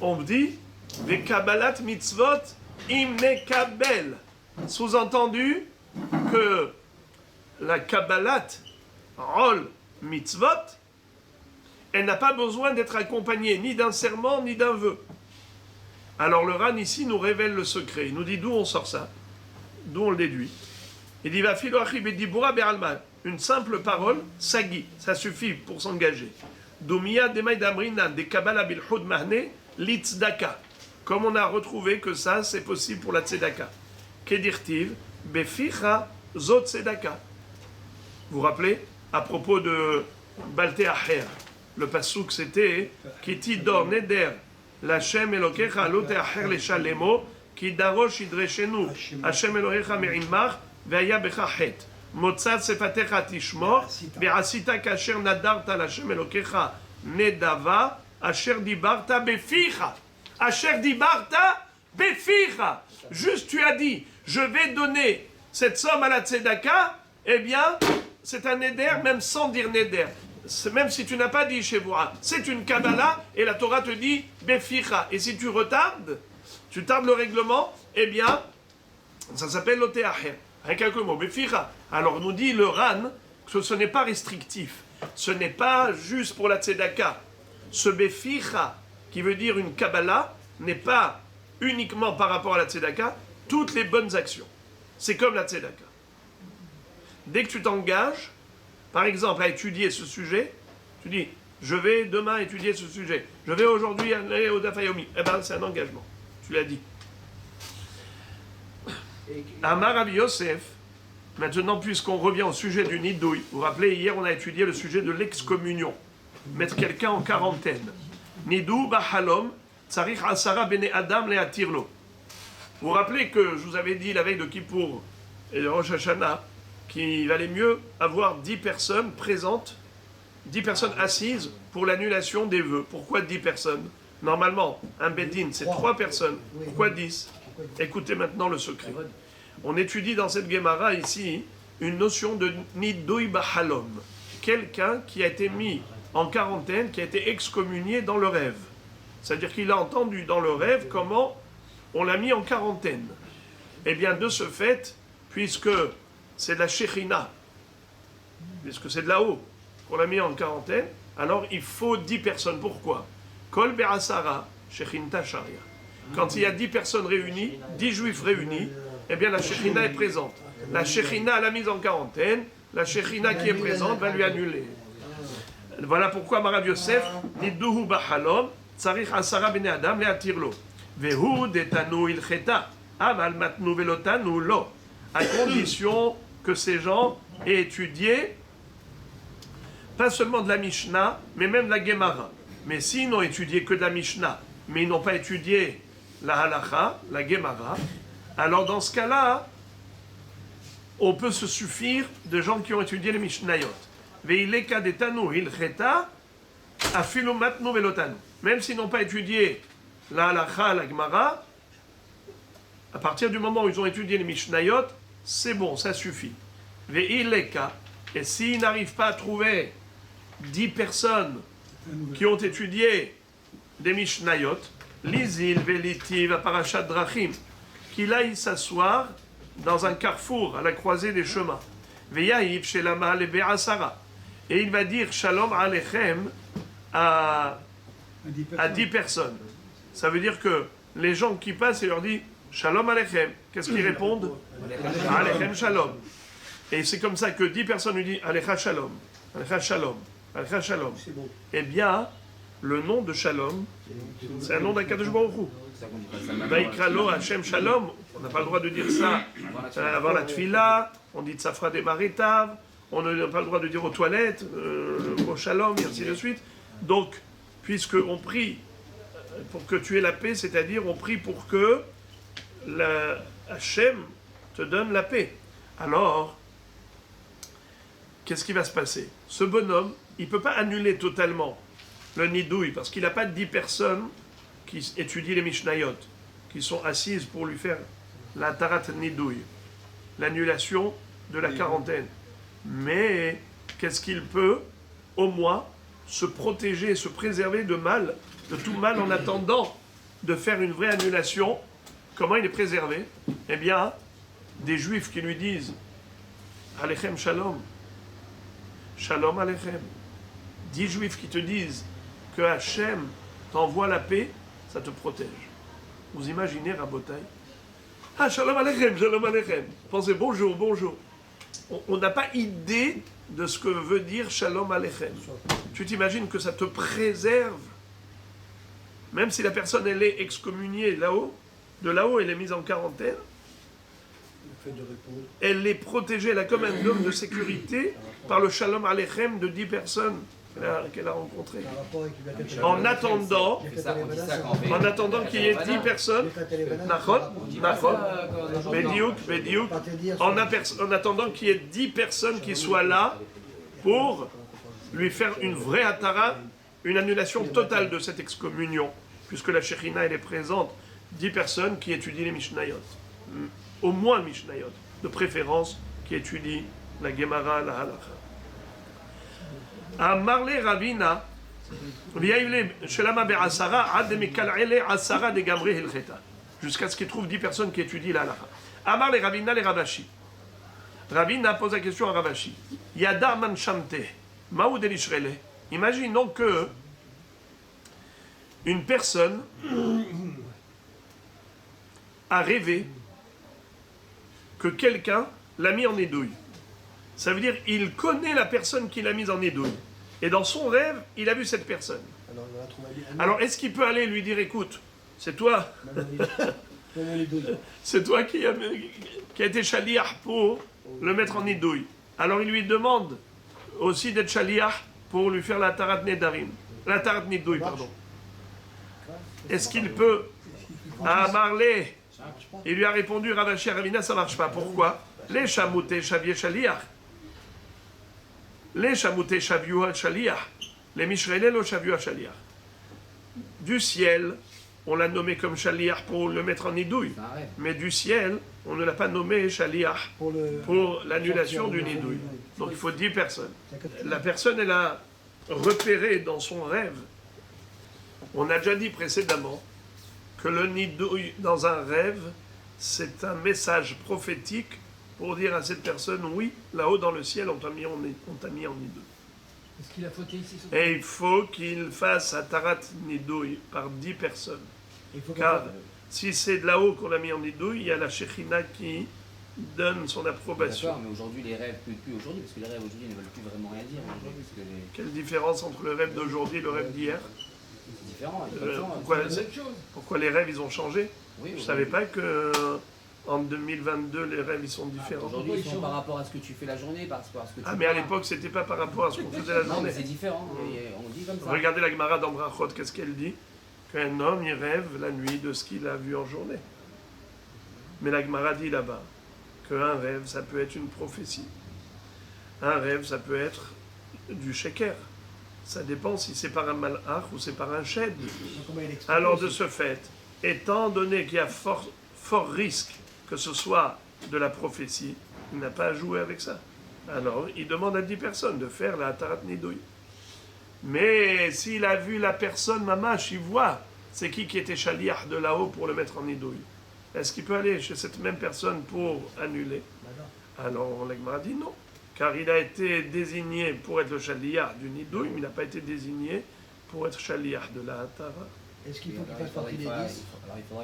on dit Ve Kabbalat mitzvot imne kabel. Sous-entendu que la Kabbalat rol mitzvot, elle n'a pas besoin d'être accompagnée ni d'un serment ni d'un vœu. Alors le Ran ici nous révèle le secret. Il nous dit d'où on sort ça, d'où on le déduit. Il dit va filo achib et dibura be'alma. Une simple parole, sagi, ça suffit pour s'engager. Dumia demay damrina de Kabbalah bilhud mahne litzdaka. Comme on a retrouvé que ça c'est possible pour la tzedaka. Kedirtiv beficha zot tzedaka. Vous vous rappelez à propos de Balte Acher, le passouk c'était Kiti dor neder l'Hashem Elokecha lo te'acher leshalemo ki darosh idreshenu Hashem Elokecha me'imach ve'aya becha het motzat sefatecha tishmor ve'asita kasher nadarta l'Hashem Elokecha nedava asher dibarta beficha asher dibarta beficha. Juste tu as dit je vais donner cette somme à la tzedaka, eh bien c'est un neder même sans dire neder. Même si tu n'as pas dit shevoa, c'est une Kabbalah et la Torah te dit beficha. Et si tu tardes le règlement, eh bien, ça s'appelle loteacher. Avec quelques mots, beficha. Alors nous dit le Ran que ce n'est pas restrictif. Ce n'est pas juste pour la tzedaka. Ce beficha, qui veut dire une Kabbalah, n'est pas uniquement par rapport à la tzedaka, toutes les bonnes actions. C'est comme la tzedaka. Dès que tu t'engages, par exemple, à étudier ce sujet, tu dis, je vais demain étudier ce sujet, je vais aujourd'hui aller au Daf Yomi. Eh bien, c'est un engagement. Tu l'as dit. Amar Rav Yosef, maintenant, puisqu'on revient au sujet du nidouille, vous vous rappelez, hier, on a étudié le sujet de l'excommunion. mettre quelqu'un en quarantaine. Nidou Bahalom, Tsarich Asara Bene Adam le Atirlo. Vous vous rappelez que je vous avais dit la veille de Kippour et de Rosh Hashanah qu'il valait mieux avoir 10 personnes présentes, 10 personnes assises pour l'annulation des vœux. Pourquoi 10 personnes? Normalement, un Bedin, c'est 3 personnes. Pourquoi 10? Écoutez maintenant le secret. On étudie dans cette Gemara ici une notion de Nidui Bahalom. Quelqu'un qui a été mis en quarantaine, qui a été excommunié dans le rêve. C'est-à-dire qu'il a entendu dans le rêve comment on l'a mis en quarantaine. Eh bien, de ce fait, puisque c'est de la Shekhinah, puisque c'est de là-haut qu'on l'a mis en quarantaine, alors il faut 10 personnes. Pourquoi? Kol Be'asara, Shekhinta Sharia. Quand il y a 10 personnes réunies, 10 juifs réunis, eh bien la Shekhinah est présente. La Shekhinah l'a mise en quarantaine, la Shekhinah qui est présente va lui annuler. Voilà pourquoi Marav Yosef, Nidduhu Bahalom, Tsarich Asara Bene Adam, le Atirlo. Vehu detanu ilcheta, aval matnu velotanu lo. À condition que ces gens aient étudié, pas seulement de la Mishnah, mais même de la Gemara. Mais s'ils n'ont étudié que de la Mishnah, mais ils n'ont pas étudié la Halacha, la Gemara, alors dans ce cas-là, on peut se suffire de gens qui ont étudié les Mishnayot. Veileka detanu ilcheta, afilu matnu velotanu. Même s'ils n'ont pas étudié la Halacha, la Gemara, à partir du moment où ils ont étudié les Mishnayot, c'est bon, ça suffit. Veileka, et s'ils n'arrivent pas à trouver 10 personnes qui ont étudié des Mishnayot, l'Izil Velitiv à Parashat Drachim, qu'il aille s'asseoir dans un carrefour à la croisée des chemins. Veyahiv Shelama le Be'asara. Et il va dire Shalom Alechem à 10 personnes. Ça veut dire que les gens qui passent, il leur dit Shalom Alechem. Qu'est-ce qu'ils répondent? Alechem Shalom. Et c'est comme ça que 10 personnes lui disent Alecha Shalom, Alecha Shalom, Alecha Shalom. Eh bien, le nom de Shalom, c'est un nom d'Akadosh Baruch Hu. Vaikralo Hashem Shalom, on n'a pas le droit de dire ça avant la tfila, on dit Tzafra des Maritav, on n'a pas le droit de dire aux toilettes, le mot Shalom, et ainsi de suite. Donc, puisqu'on prie pour que tu aies la paix, c'est-à-dire on prie pour que Hashem te donne la paix. Alors, qu'est-ce qui va se passer? Ce bonhomme, il ne peut pas annuler totalement le nidouille, parce qu'il n'a pas 10 personnes qui étudient les Mishnayot, qui sont assises pour lui faire la tarat nidouille, l'annulation de la quarantaine. Mais qu'est-ce qu'il peut, au moins, se protéger et se préserver de mal, de tout mal, en attendant de faire une vraie annulation? Comment il est préservé? Eh bien, des Juifs qui lui disent Alechem Shalom, Shalom Alechem. 10 Juifs qui te disent que Hachem t'envoie la paix, ça te protège. Vous imaginez, Rabotai? Ah, Shalom Alechem, Shalom Alechem. Pensez bonjour, bonjour. On n'a pas idée de ce que veut dire Shalom Alechem. Tu t'imagines que ça te préserve, même si la personne elle est excommuniée là-haut, de là-haut elle est mise en quarantaine, elle est protégée, elle a comme un dôme de sécurité par le Shalom Alechem de 10 personnes qu'elle a rencontrées. En attendant qu'il y ait 10 personnes, en attendant qu'il y ait 10 personnes qui soient là pour lui faire une vraie atara, une annulation totale de cette excommunion, puisque la Shekhinah elle est présente, 10 personnes qui étudient les Mishnayot. Au moins le Mishnayot, de préférence, qui étudie la Gemara, la Halacha. Amarle Ravina, jusqu'à ce qu'il trouve 10 personnes qui étudient la Halacha. Amarle Ravina les Ravashi. Ravina pose la question à Ravashi. Yada man shamte, maoud elishrele. Imaginons que une personne a rêvé que quelqu'un l'a mis en édouille. Ça veut dire qu'il connaît la personne qui l'a mise en édouille. Et dans son rêve, il a vu cette personne. Alors, est-ce qu'il peut aller lui dire, écoute, c'est toi, c'est toi qui a été shaliach pour le mettre en édouille. Alors il lui demande aussi d'être shaliach pour lui faire la tarat nedarim, la tarat nidouille, pardon. Est-ce qu'il peut Amarlé, il lui a répondu Rav Ashi Ravina, ça marche pas. Pourquoi? Les chamouté shavié shaliach. Les chamouté shaviou shaliach. Les mishrelel au shaviou shaliach. Du ciel, on l'a nommé comme shaliach pour le mettre en nidouille. Mais du ciel, on ne l'a pas nommé shaliach pour l'annulation du nidouille. Donc il faut 10 personnes. La personne, elle a repéré dans son rêve. On a déjà dit précédemment que le nidouille dans un rêve, c'est un message prophétique pour dire à cette personne, oui, là-haut dans le ciel, on t'a mis en nidouille. Est-ce qu'il a fauté ici? Et il faut qu'il fasse un tarat nidouille par 10 personnes. Car si c'est de là-haut qu'on l'a mis en nidouille, il y a la Shekhinah qui donne son approbation. D'accord, mais aujourd'hui les rêves, plus aujourd'hui, parce que les rêves aujourd'hui ne veulent plus vraiment rien dire. Aujourd'hui, parce que Quelle différence entre le rêve d'aujourd'hui et le rêve d'hier? c'est différent. Il y a pas de temps. Pourquoi les rêves ils ont changé? Oui, Je ne savais pas que en 2022 les rêves ils sont différents. Aujourd'hui ils sont par rapport à ce que tu fais la journée, parce que tu Ah mais à l'époque c'était pas par rapport à ce qu'on faisait la Non, journée. mais c'est différent. On dit comme ça. Regardez la Gemara dans Brachot, qu'est-ce qu'elle dit? Qu'un homme il rêve la nuit de ce qu'il a vu en journée. Mais la Gemara dit là-bas qu'un rêve ça peut être une prophétie. Un rêve ça peut être du sheker. Ça dépend si c'est par un malach ou c'est par un shed. Alors de ce fait, étant donné qu'il y a fort risque que ce soit de la prophétie, il n'a pas à jouer avec ça. Alors il demande à 10 personnes de faire la tarat nidouille. Mais s'il a vu la personne, mamash, il voit c'est qui était shaliach de là-haut pour le mettre en nidouille. Est-ce qu'il peut aller chez cette même personne pour annuler? Alors la Gemara dit non. Car il a été désigné pour être le shaliach du nidouille, mais il n'a pas été désigné pour être shaliach de la hatara. Est-ce qu'il faut qu'il fasse partie des 10?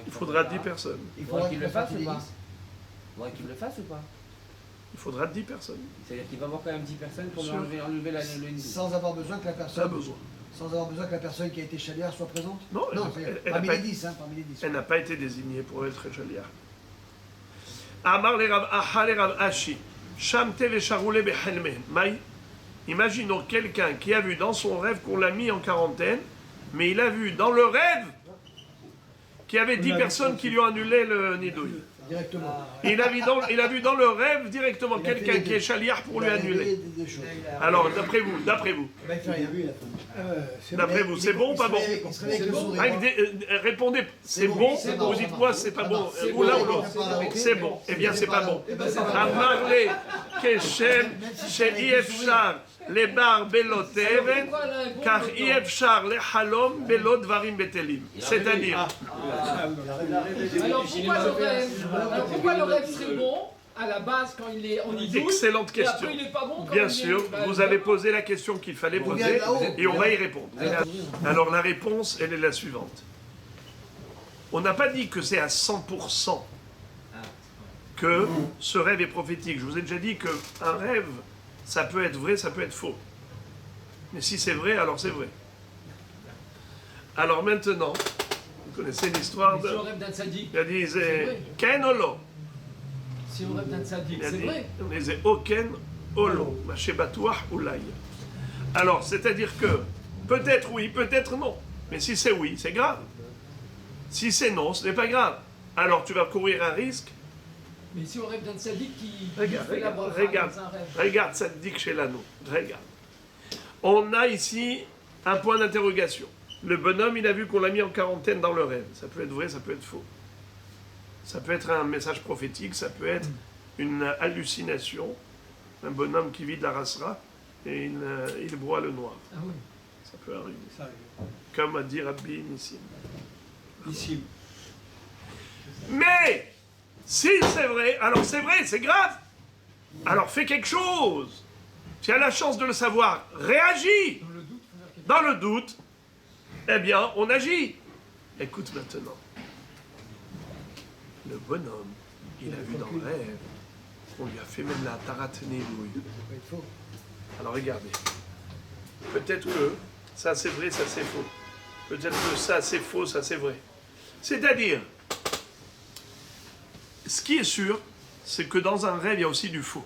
Il faudra 10 personnes. Il faudra qu'il le fasse ou des pas? 10? Il faudra qu'il le fasse ou pas? Il faudra 10 personnes. C'est-à-dire qu'il va avoir quand même 10 personnes pour Sûr. enlever le nidouille. Sans avoir besoin que la Pas personne, besoin. sans avoir besoin que la personne qui a été chalière soit présente? Non, elle parmi n'a les pas- 10, hein, parmi les 10. Elle n'a pas été désignée pour être shaliach. Amar le Rav Aha le Rav Ashi. Shamte vesharoule behelmehen. Maï. Imaginons quelqu'un qui a vu dans son rêve qu'on l'a mis en quarantaine, mais il a vu dans le rêve qu'il y avait 10 personnes qui lui ont annulé le nidouille. Directement. Il a vu dans le rêve directement Il a fait quelqu'un les qui deux. est shaliach pour Il lui a annuler. réveillé des choses. Alors, d'après vous, Bah, il fait rien. d'après vous, c'est bon ou pas bon? Il se réveille avec le sourire. Répondez, c'est bon, c'est bon, vous ça dites-moi marche. c'est pas Ça bon, marche. C'est ou l'un bon, ou l'autre. c'est bon. C'est bon, eh bien c'est pas bon. Eh ben, c'est pas bon. Amarle, Keshem, She'efshar, les bar belot even, car Efshar le halom belot varim betelim. C'est-à-dire, Alors pourquoi le rêve serait bon à la base quand il est en nidouille? excellente Et question. après il est pas bon quand Bien il sûr, est... vous avez posé la question qu'il fallait On vient poser de là-haut. et on va y répondre. Alors la réponse, elle est la suivante. On n'a pas dit que c'est à 100% que ce rêve est prophétique. Je vous ai déjà dit qu'un rêve, ça peut être vrai, ça peut être faux. Mais si c'est vrai, alors c'est vrai. Alors maintenant, vous connaissez l'histoire Si de... on rêve d'un tzaddik, Il a dit, Ken Olo. si on rêve d'un tzaddik, Il a c'est dit, vrai. on disait Oken Olo, Mashebatuach Oulay. Alors, c'est-à-dire que peut-être oui, peut-être non. Mais si c'est oui, c'est grave. Si c'est non, ce n'est pas grave. Alors tu vas courir un risque. Mais si on rêve d'un tzaddik qui Regarde, fait la regarde, bracha regarde, dans un rêve. regarde cette dick chez l'anneau. Regarde. On a ici un point d'interrogation. Le bonhomme, il a vu qu'on l'a mis en quarantaine dans le rêve. Ça peut être vrai, ça peut être faux. Ça peut être un message prophétique, ça peut être une hallucination. Un bonhomme qui vit de la rasra et il broie le noir. Ah oui. Ça peut arriver. Ça arrive. Comme a dit Rabbi Nissim. Ici. Mais, si c'est vrai, alors c'est vrai, c'est grave. Alors fais quelque chose. Tu as la chance de le savoir. Réagis. Dans le doute, faut faire quelque Dans le doute, eh bien, on agit. Écoute maintenant. Le bonhomme, il a vu dans le rêve. On lui a fait même la tarat nidouille. Ça peut être faux. Alors regardez. Peut-être que ça c'est vrai, ça c'est faux. Peut-être que ça c'est faux, ça c'est vrai. C'est-à-dire, ce qui est sûr, c'est que dans un rêve, il y a aussi du faux.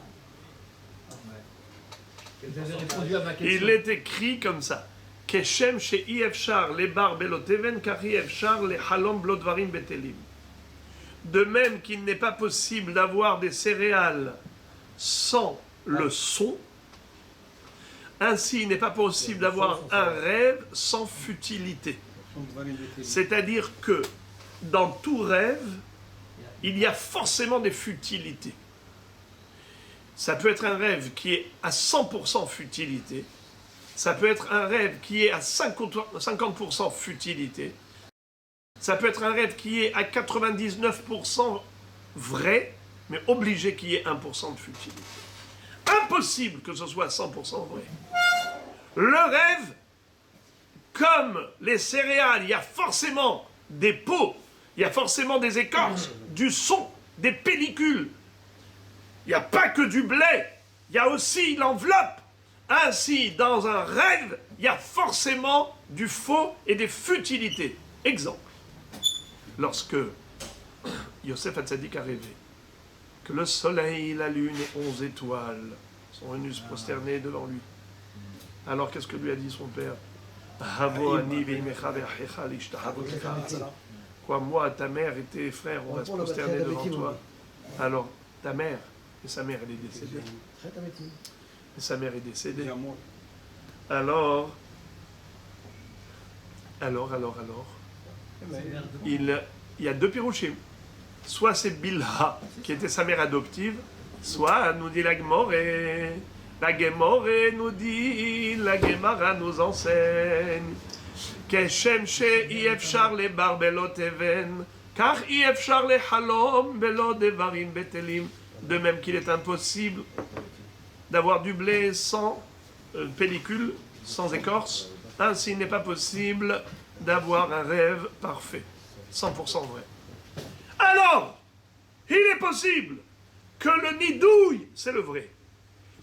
Vous avez répondu à ma question. Il est écrit comme ça. Keshem she'i efshar lebar beloteven kari efshar le halom blodvarim betelim. De même qu'il n'est pas possible d'avoir des céréales sans le son, ainsi il n'est pas possible d'avoir un rêve sans futilité. C'est-à-dire que dans tout rêve, il y a forcément des futilités. Ça peut être un rêve qui est à 100% futilité. Ça peut être un rêve qui est à 50% futilité. Ça peut être un rêve qui est à 99% vrai, mais obligé qu'il y ait 1% de futilité. Impossible que ce soit 100% vrai. Le rêve, comme les céréales, il y a forcément des peaux, il y a forcément des écorces, du son, des pellicules. Il n'y a pas que du blé, il y a aussi l'enveloppe. Ainsi, dans un rêve, il y a forcément du faux et des futilités. Exemple, lorsque Yosef Hatzadik a rêvé que le soleil, la lune et 11 étoiles sont venus se prosterner devant lui. Alors qu'est-ce que lui a dit son père? Quoi, moi, ta mère et tes frères, on va se prosterner devant toi. Alors, ta mère, et sa mère, elle est décédée. Et sa mère est décédée. Alors, il y a deux pirouchim. Soit c'est Bilha, qui était sa mère adoptive, soit nous dit la Gemara, nous dit, la Gemara nous enseigne, Keshem she'i efshar lebar belot even, car i efshar le halom belot devarim betelim. De même qu'il est impossible d'avoir du blé sans pellicule, sans écorce, ainsi il n'est pas possible d'avoir un rêve parfait, 100% vrai. Alors, il est possible que le nidouille, c'est le vrai,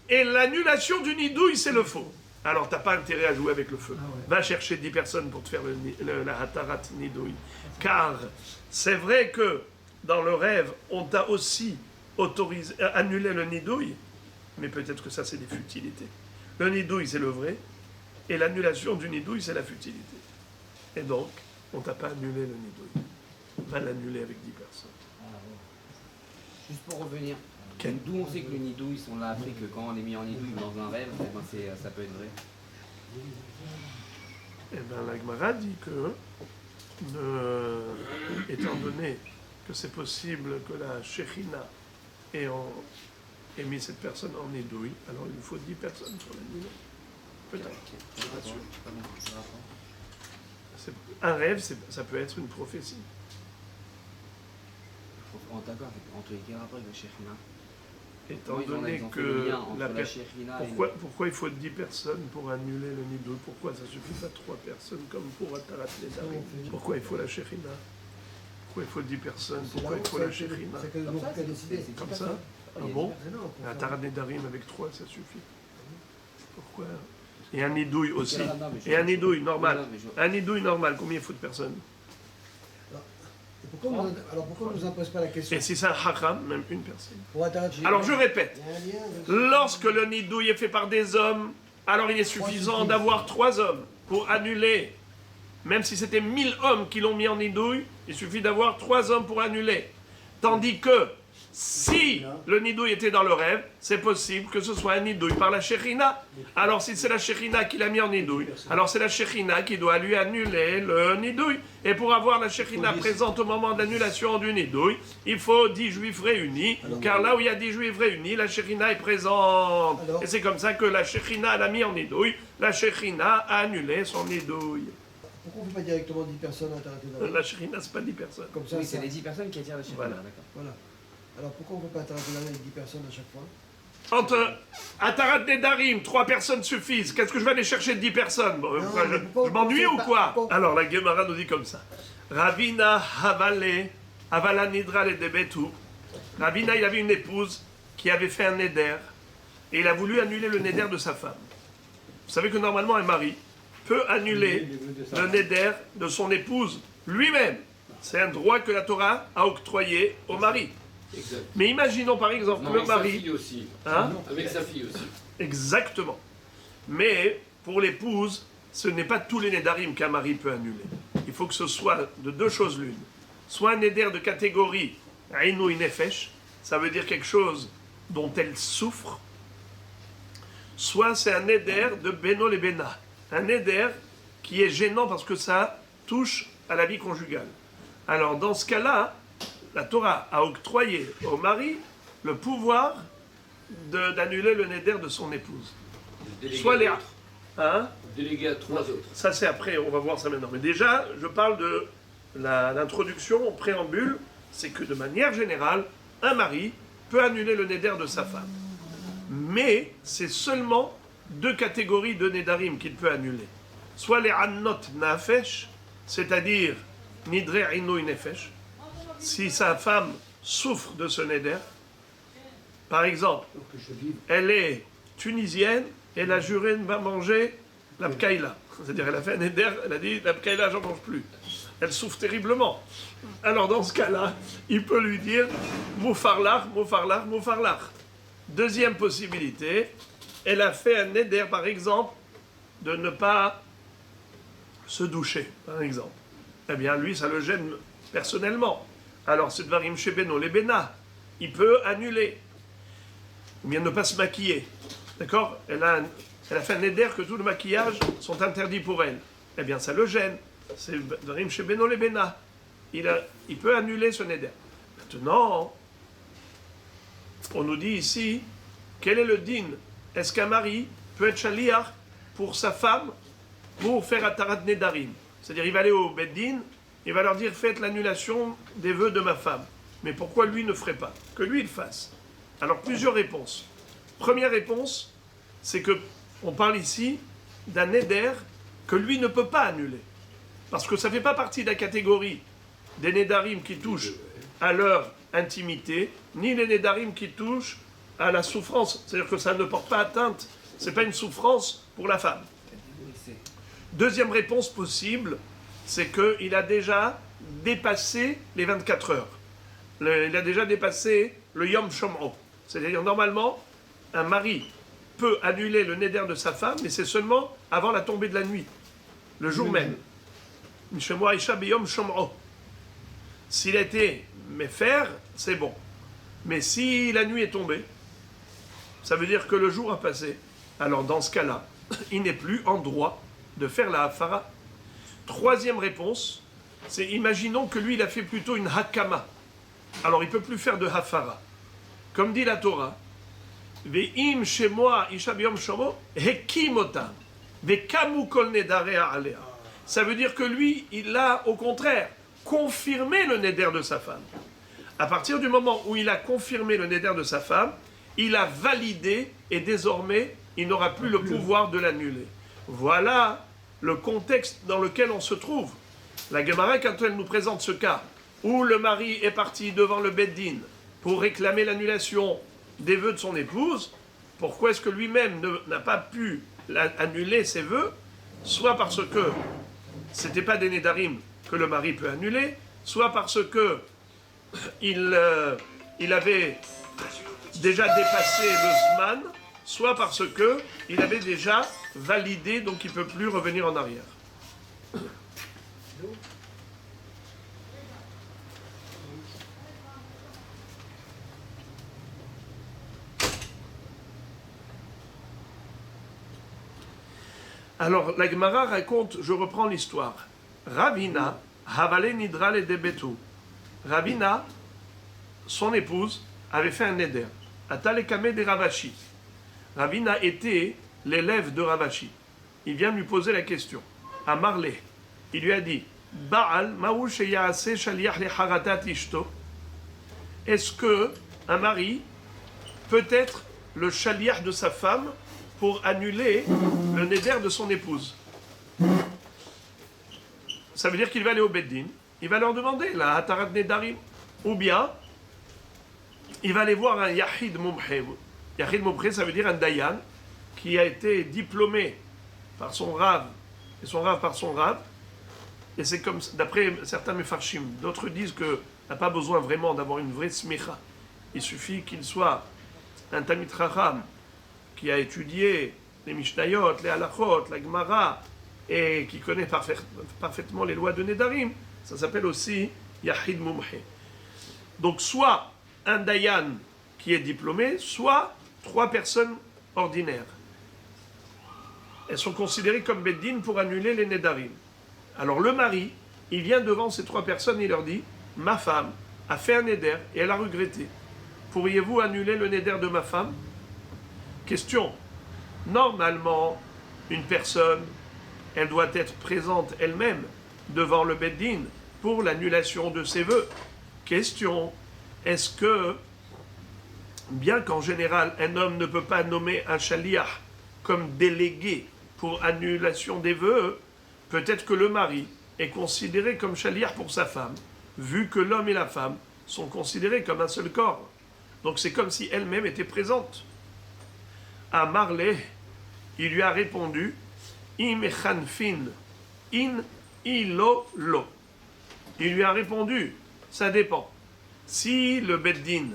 et l'annulation du nidouille, c'est le faux. Alors, tu n'as pas intérêt à jouer avec le feu. Va chercher 10 personnes pour te faire la hatarat nidouille. Car c'est vrai que dans le rêve, on t'a aussi autorisé, annulé le nidouille, mais peut-être que ça, c'est des futilités. Le nidouille, c'est le vrai, et l'annulation du nidouille, c'est la futilité. Et donc, on ne t'a pas annulé le nidouille. Va l'annuler avec 10 personnes. Juste pour revenir, d'où on sait que le nidouille sont là après, que quand on est mis en nidouille dans un rêve, eh ben ça peut être vrai. Eh bien, la Gemara dit que, étant donné que c'est possible que la Shechina ait mis cette personne en nidouille, alors il nous faut 10 personnes pour l'annuler. Peut-être. Je suis pas sûr. Un rêve, ça peut être une prophétie. D'accord, entre quel rapport avec la Shechina? Étant donné que pourquoi il faut 10 personnes pour annuler le nidouille? Pourquoi ça ne suffit pas 3 personnes comme pour Atarat Nedarim? Pourquoi il faut la Shechina? Pourquoi il faut 10 personnes? Pourquoi il faut la Shechina? C'est comme ça? Ah bon? Atarat Nedarim avec 3, ça suffit. Pourquoi? Et un nidouille aussi. Et un nidouille normal. Un nidouille normal, combien il faut de personnes? Pourquoi on ne nous impose pas la question? Et si c'est un haram, même une personne. Alors je répète, lorsque le nidouille est fait par des hommes, alors il est suffisant d'avoir 3 hommes pour annuler. Même si c'était 1000 hommes qui l'ont mis en nidouille, il suffit d'avoir 3 hommes pour annuler. Tandis que si le nidouille était dans le rêve, c'est possible que ce soit un nidouille par la Shechina. Alors si c'est la Shechina qui l'a mis en nidouille, alors c'est la Shechina qui doit lui annuler le nidouille. Et pour avoir la Shechina présente au moment de l'annulation du nidouille, il faut 10 juifs réunis, car là où il y a 10 juifs réunis, la Shechina est présente. Et c'est comme ça que la Shechina l'a mis en nidouille, la Shechina a annulé son nidouille. Pourquoi on ne fait pas directement 10 personnes à Atarat? La Shechina, c'est pas 10 personnes. Comme ça, Oui, c'est les 10 personnes qui attirent la Shechina, Voilà. d'accord. Voilà. Alors pourquoi on ne fait pas Atarat avec 10 personnes à chaque fois? Entre Atarat Nedarim, 3 personnes suffisent. Qu'est-ce que je vais aller chercher 10 personnes? Je m'ennuie ou quoi? Alors la Gemara nous dit comme ça. Ravina Havale, Havala Nidra le Debetu. Ravina, il avait une épouse qui avait fait un neder. Et il a voulu annuler le neder de sa femme. Vous savez que normalement un mari peut annuler le neder de son épouse lui-même. C'est un droit que la Torah a octroyé au mari. Exact. Mais imaginons par exemple Non, le avec sa mari. fille aussi. Hein? Avec sa fille aussi. Exactement. Mais pour l'épouse, ce n'est pas tous les Nédarim qu'un mari peut annuler. Il faut que ce soit de deux choses l'une. Soit un Néder de catégorie Aïnou Nefesh, ça veut dire quelque chose dont elle souffre, soit c'est un Néder de Beno le Bena, un Néder qui est gênant parce que ça touche à la vie conjugale. Alors dans ce cas-là, la Torah a octroyé au mari le pouvoir d'annuler le Néder de son épouse. Soit les... Hein? Délégué à 3 autres. Ça c'est après, on va voir ça maintenant. Mais déjà, je parle de l'introduction au préambule, c'est que de manière générale, un mari peut annuler le Néder de sa femme. Mais c'est seulement deux catégories de Nédarim qu'il peut annuler. Soit les Annot Nafesh, c'est-à-dire Nidre Aïnou Nefesh, si sa femme souffre de ce Néder. Par exemple, elle est tunisienne, elle a juré ne pas manger la pkaïla. C'est-à-dire elle a fait un Néder, elle a dit la pkaïla j'en mange plus. Elle souffre terriblement. Alors dans ce cas-là, il peut lui dire Moufarlar, Moufarlar, Moufarlar. Deuxième possibilité, elle a fait un Néder par exemple de ne pas se doucher, par exemple. Eh bien lui ça le gêne personnellement. Alors c'est Dvarim Shebeno, les Bena, il peut annuler. Ou bien ne pas se maquiller. D'accord? Elle a fait un Néder que tout le maquillage sont interdits pour elle. Eh bien ça le gêne. C'est Dvarim Shebeno les Bena. Il peut annuler ce Néder. Maintenant, on nous dit ici, quel est le din? Est-ce qu'un mari peut être shaliach pour sa femme pour faire Atarat Nédarim? C'est-à-dire il va aller au Beddin, il va leur dire faites l'annulation des vœux de ma femme. Mais pourquoi lui ne ferait pas? Que lui il fasse. Alors plusieurs réponses. Première réponse, c'est que on parle ici d'un Néder que lui ne peut pas annuler. Parce que ça ne fait pas partie de la catégorie des Nédarim qui touchent à leur intimité, ni les Nédarim qui touchent à la souffrance. C'est-à-dire que ça ne porte pas atteinte, ce n'est pas une souffrance pour la femme. Deuxième réponse possible, c'est qu'il a déjà dépassé les 24 heures. Il a déjà dépassé le Yom Shomro. C'est-à-dire, normalement, un mari peut annuler le Néder de sa femme, mais c'est seulement avant la tombée de la nuit, le jour même. Mishemwa Isha B'Yom Shomro. S'il a été méfer, c'est bon. Mais si la nuit est tombée, ça veut dire que le jour a passé. Alors dans ce cas-là, il n'est plus en droit de faire la hafara. Troisième réponse, c'est imaginons que lui il a fait plutôt une hakama. Alors il ne peut plus faire de hafara. Comme dit la Torah, Ve'im shemwa isha b'yom shomo hekimotam ve'kamu kol nedare alea. Ça veut dire que lui, il a au contraire confirmé le néder de sa femme. À partir du moment où il a confirmé le néder de sa femme, il a validé et désormais, il n'aura plus le pouvoir de l'annuler. Voilà le contexte dans lequel on se trouve. La Gemara, quand elle nous présente ce cas, où le mari est parti devant le Beddin pour réclamer l'annulation des vœux de son épouse, pourquoi est-ce que lui-même n'a pas pu annuler ses vœux? Soit parce que ce n'était pas des Nédarim que le mari peut annuler, soit parce que il avait déjà dépassé le Zman, soit parce que il avait déjà validé, donc il ne peut plus revenir en arrière. Alors, la Gemara raconte, je reprends l'histoire. Ravina, Havale Nidra le Debetu. Ravina, son épouse, avait fait un neder. Atalekame de Ravashi. Ravina était l'élève de Ravashi. Il vient lui poser la question. À Marley, il lui a dit Baal, Maou Sheyase Shaliach le Haratat Ishto. Est-ce que un mari peut être le shaliach de sa femme pour annuler le néder de son épouse? Ça veut dire qu'il va aller au Beddin, il va leur demander la Hatarat Nedarim, ou bien il va aller voir un Yahid Mumche. Yahid Mumche, ça veut dire un Dayan qui a été diplômé par son Rav, et son Rav par son Rav. Et c'est comme, d'après certains Mefarshim, d'autres disent qu'il n'a pas besoin vraiment d'avoir une vraie smicha. Il suffit qu'il soit un Talmid Chacham qui a étudié les Mishnayot, les Halachot, la Gemara, et qui connaît parfaitement les lois de Nedarim, ça s'appelle aussi Yahid Mumhe. Donc soit un Dayan qui est diplômé, soit 3 personnes ordinaires. Elles sont considérées comme Beddin pour annuler les Nedarim. Alors le mari, il vient devant ces 3 personnes et il leur dit « Ma femme a fait un Neder et elle a regretté. Pourriez-vous annuler le Neder de ma femme ?» Question. Normalement, une personne, elle doit être présente elle-même devant le Beddin pour l'annulation de ses vœux. Question. Est-ce que, bien qu'en général, un homme ne peut pas nommer un shaliach comme délégué pour annulation des vœux, peut-être que le mari est considéré comme shaliach pour sa femme, vu que l'homme et la femme sont considérés comme un seul corps. Donc c'est comme si elle-même était présente. À Marley, il lui a répondu Im echanfin in ilo lo. Il lui a répondu, ça dépend. Si le Beddin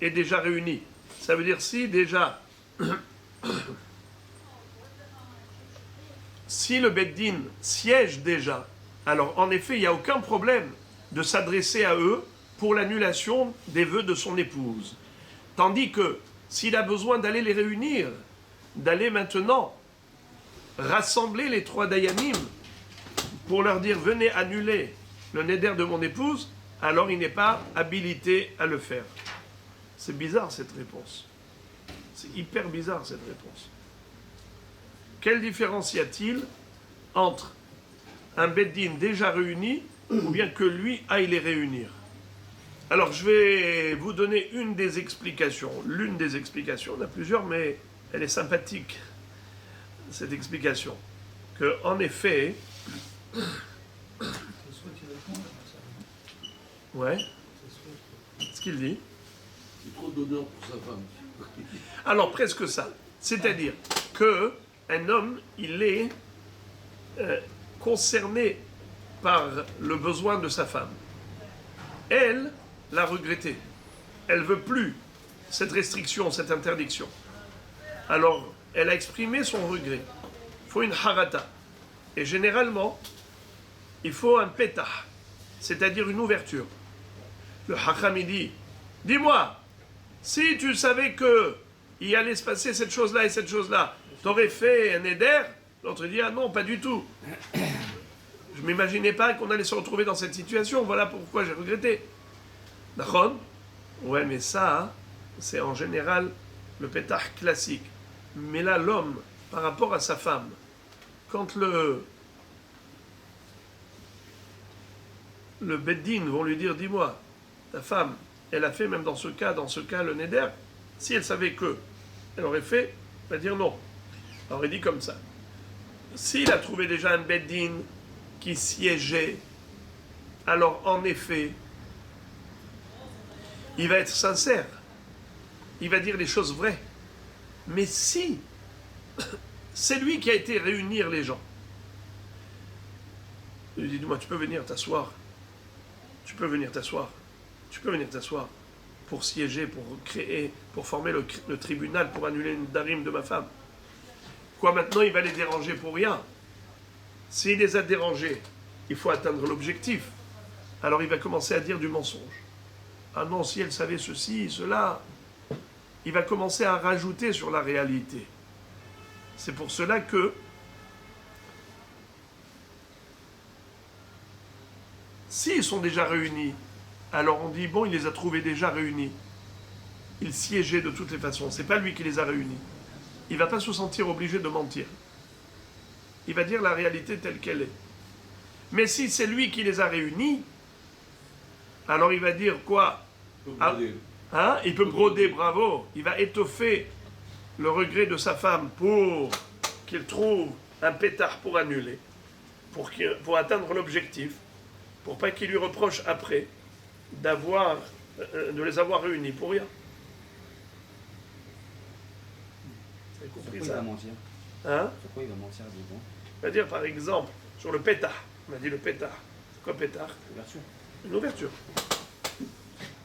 est déjà réuni, ça veut dire si déjà si le Beddin siège déjà, alors en effet, il n'y a aucun problème de s'adresser à eux pour l'annulation des vœux de son épouse. Tandis que s'il a besoin d'aller les réunir, d'aller maintenant rassembler les 3 Dayanim pour leur dire venez annuler le Neder de mon épouse, alors il n'est pas habilité à le faire. C'est bizarre cette réponse. C'est hyper bizarre cette réponse. Quelle différence y a-t-il entre un Beddin déjà réuni ou bien que lui aille les réunir? Alors je vais vous donner une des explications. L'une des explications, il y en a plusieurs, mais elle est sympathique, cette explication. Que en effet... Ouais. Ce qu'il dit. C'est trop d'honneur pour sa femme. Alors presque ça. C'est-à-dire que un homme, il est concerné par le besoin de sa femme. Elle l'a regretté. Elle veut plus cette restriction, cette interdiction. Alors, elle a exprimé son regret. Il faut une harata. Et généralement, il faut un pétah, c'est-à-dire une ouverture. Le hacham il dit, dis-moi, si tu savais que il allait se passer cette chose-là et cette chose-là, t'aurais fait un éder? L'autre dit, ah non, pas du tout. Je ne m'imaginais pas qu'on allait se retrouver dans cette situation, voilà pourquoi j'ai regretté. D'accord? Ouais, mais ça, c'est en général le pétah classique. Mais là, l'homme, par rapport à sa femme, quand le Beddin vont lui dire, dis-moi, ta femme, elle a fait même dans ce cas, le Neder, si elle savait que, elle aurait fait, elle va dire non. Elle aurait dit comme ça. S'il a trouvé déjà un Beddin qui siégeait, alors en effet, il va être sincère. Il va dire les choses vraies. Mais si c'est lui qui a été réunir les gens, il dit, dis-moi, tu peux venir t'asseoir. Tu peux venir t'asseoir. Tu peux venir t'asseoir pour siéger, pour créer, pour former le tribunal, pour annuler une darim de ma femme. Quoi, maintenant, il va les déranger pour rien? S'il les a dérangés, il faut atteindre l'objectif. Alors il va commencer à dire du mensonge. Ah non, si elle savait ceci, cela, il va commencer à rajouter sur la réalité. C'est pour cela que s'ils sont déjà réunis, alors on dit, bon, il les a trouvés déjà réunis. Il siégeait de toutes les façons. C'est pas lui qui les a réunis. Il ne va pas se sentir obligé de mentir. Il va dire la réalité telle qu'elle est. Mais si c'est lui qui les a réunis, alors il va dire quoi? Hein? Il peut broder, bravo. Il va étoffer le regret de sa femme pour qu'il trouve un pétard pour annuler, pour atteindre l'objectif, pour pas qu'il lui reproche après de les avoir réunis pour rien. Vous avez compris Pourquoi ça? il va mentir? Hein? Pourquoi il va mentir du coup? On va dire par exemple sur le pétard. On a dit le pétard. C'est quoi pétard? Ouverture. Une ouverture.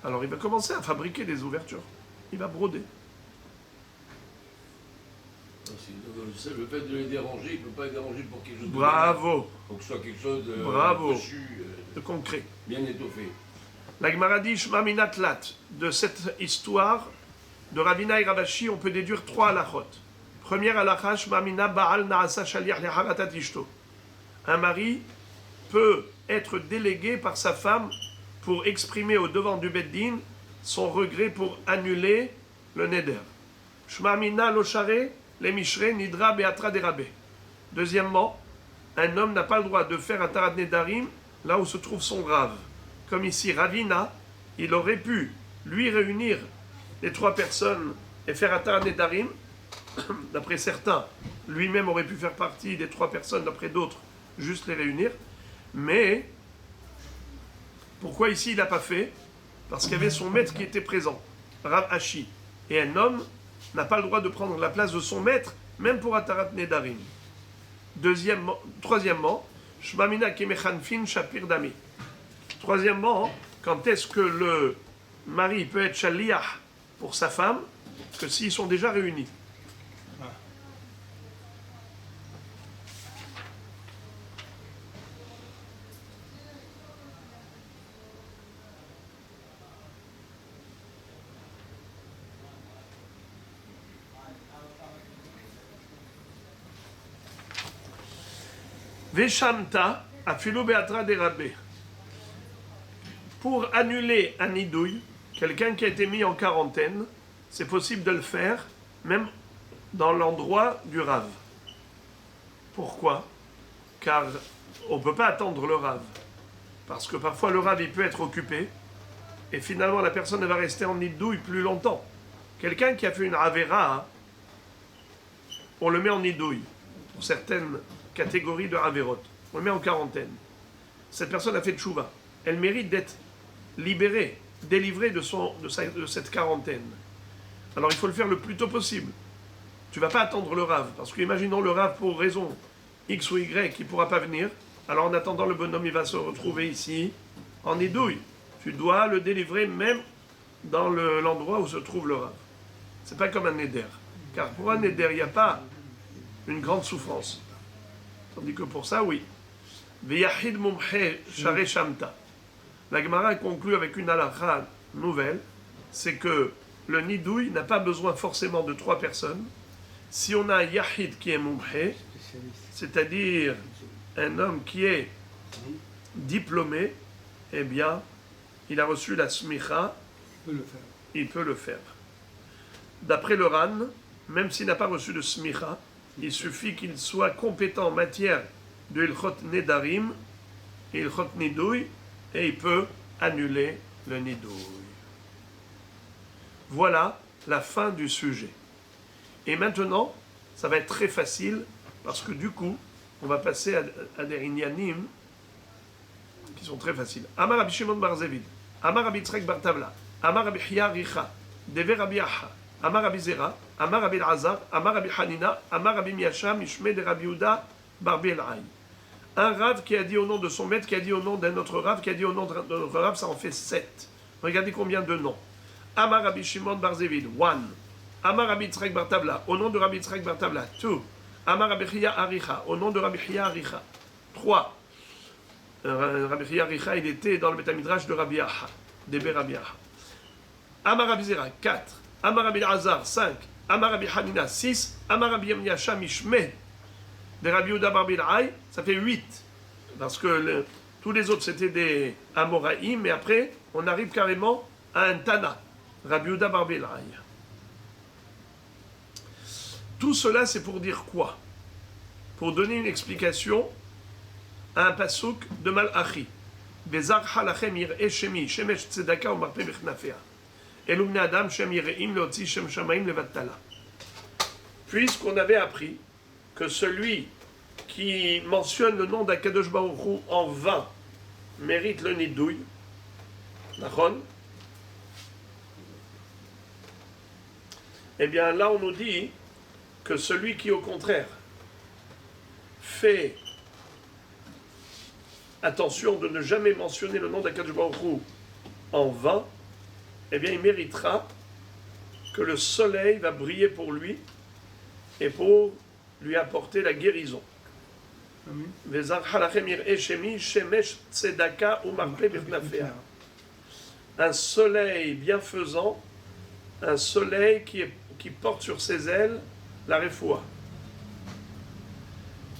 Alors il va commencer à fabriquer des ouvertures. Il va broder. C'est le fait de les déranger, il ne peut pas les déranger pour quelque chose de Bravo, Il faut que ce soit quelque chose de Bravo. reçu, de concret. bien étoffé. La Gemara dit Shma Minatlat. De cette histoire de Ravina et Ravashi, on peut déduire 3 halachot. Première halakha, Shma Mina Baal Naasa Shaliach Leharatat Ishto. Un mari peut être délégué par sa femme pour exprimer au devant du Beddin son regret pour annuler le neder. Shma Mina Loshare Le Mishre Nidra Beatra Derabe. Deuxièmement, un homme n'a pas le droit de faire un Tarat Nedarim là où se trouve son rave. Comme ici, Ravina, il aurait pu lui réunir les 3 personnes et faire un Tarat Nedarim. D'après certains, lui-même aurait pu faire partie des 3 personnes, d'après d'autres, juste les réunir. Mais, pourquoi ici il n'a pas fait? Parce qu'il y avait son maître qui était présent, Rav Ashi. Et un homme n'a pas le droit de prendre la place de son maître, même pour un Tarat Nedarim. Troisièmement, Shmamina Kemechanfin Shapir Dami. Troisièmement, quand est-ce que le mari peut être shaliach pour sa femme? Que s'ils sont déjà réunis. Veshamta afilu beatra derabé. Pour annuler un nidouille, quelqu'un qui a été mis en quarantaine, c'est possible de le faire même dans l'endroit du rave. Pourquoi? Car on ne peut pas attendre le rave. Parce que parfois le rave il peut être occupé et finalement la personne elle va rester en nidouille plus longtemps. Quelqu'un qui a fait une avera, on le met en nidouille pour certaines catégories de averot. On le met en quarantaine. Cette personne a fait tchouva. Elle mérite d'être libérée, délivrée de cette quarantaine. Alors il faut le faire le plus tôt possible. Tu ne vas pas attendre le rave, parce que imaginons le rave pour raison X ou Y qui ne pourra pas venir. Alors en attendant le bonhomme il va se retrouver ici en nidouille. Tu dois le délivrer même dans l'endroit où se trouve le rave. C'est pas comme un neder. Car pour un neder, il n'y a pas une grande souffrance. Tandis que pour ça, oui. V'yachid mumche share shamta. La Gemara conclut avec une halakha nouvelle, c'est que le nidouille n'a pas besoin forcément de 3 personnes. Si on a un yahid qui est mumche, c'est-à-dire un homme qui est diplômé, eh bien, il a reçu la smicha, il peut le faire. D'après le Ran, même s'il n'a pas reçu de smicha, il suffit qu'il soit compétent en matière de Ilchot Nedarim et Ilchot Nidouille, et il peut annuler le Nidouille. Voilà la fin du sujet. Et maintenant, ça va être très facile, parce que du coup, on va passer à des inyanim qui sont très faciles. Amar Rabbi Shimon bar Zevid, Amar Rabbi Tzrek bar Tavla, Amar Rabbi Chia Richa, Deve Rabbi Aha, Amar Rabbi Zera, Amar Rabbi Azar, Amar Rabbi Hanina, Amar Rabbi Miasha, Mishme de Rabbi Uda, bar Belhaï. Un rave qui a dit au nom de son maître, qui a dit au nom d'un autre rave, qui a dit au nom de notre rave, ça en fait 7. Regardez combien de noms. Amar Rabbi Shimon bar Zevid, 1. Amar Rabbi Tzrek bar Tavla, au nom de Rabbi Tzrek bar Tavla, 2. Amar Rabbi Chia Aricha, au nom de Rabbi Chia Aricha, 3. Rabbi Chia Aricha, il était dans le Betamidrash de Rabbi Aha, d'Ebe Rabbi Aha. Amar Rabbi Zera, 4. Amar Rabbi Azar, 5. Amar Rabbi Hanina, 6. Amar Rabbi Yamyasha Mishmeh de Rabbi Uda bar Bilhaï, ça fait 8. Parce que tous les autres c'était des Amoraïm, mais après on arrive carrément à un Tana, Rabbi Uda bar Bilhaï. Tout cela c'est pour dire quoi? Pour donner une explication à un pasouk de Malachi. Bezar halachem yir'e shemi, shemesh tzedaka umarpe bichnafea. Elumne adam shem yir'eim leotzi shem shamaim levattala. Puisqu'on avait appris que celui qui mentionne le nom d'Akadosh Baruch Hu en vain mérite le nidouille. Nachon? Eh bien là on nous dit que celui qui au contraire fait attention de ne jamais mentionner le nom d'Akadosh Baruch Hu en vain, eh bien il méritera que le soleil va briller pour lui et pour lui apporter la guérison. Amen. Vezarcha lachem yir'eh shemi shemesh tzedaka umarpe bichnafea. Un soleil bienfaisant, un soleil qui porte sur ses ailes la refoua.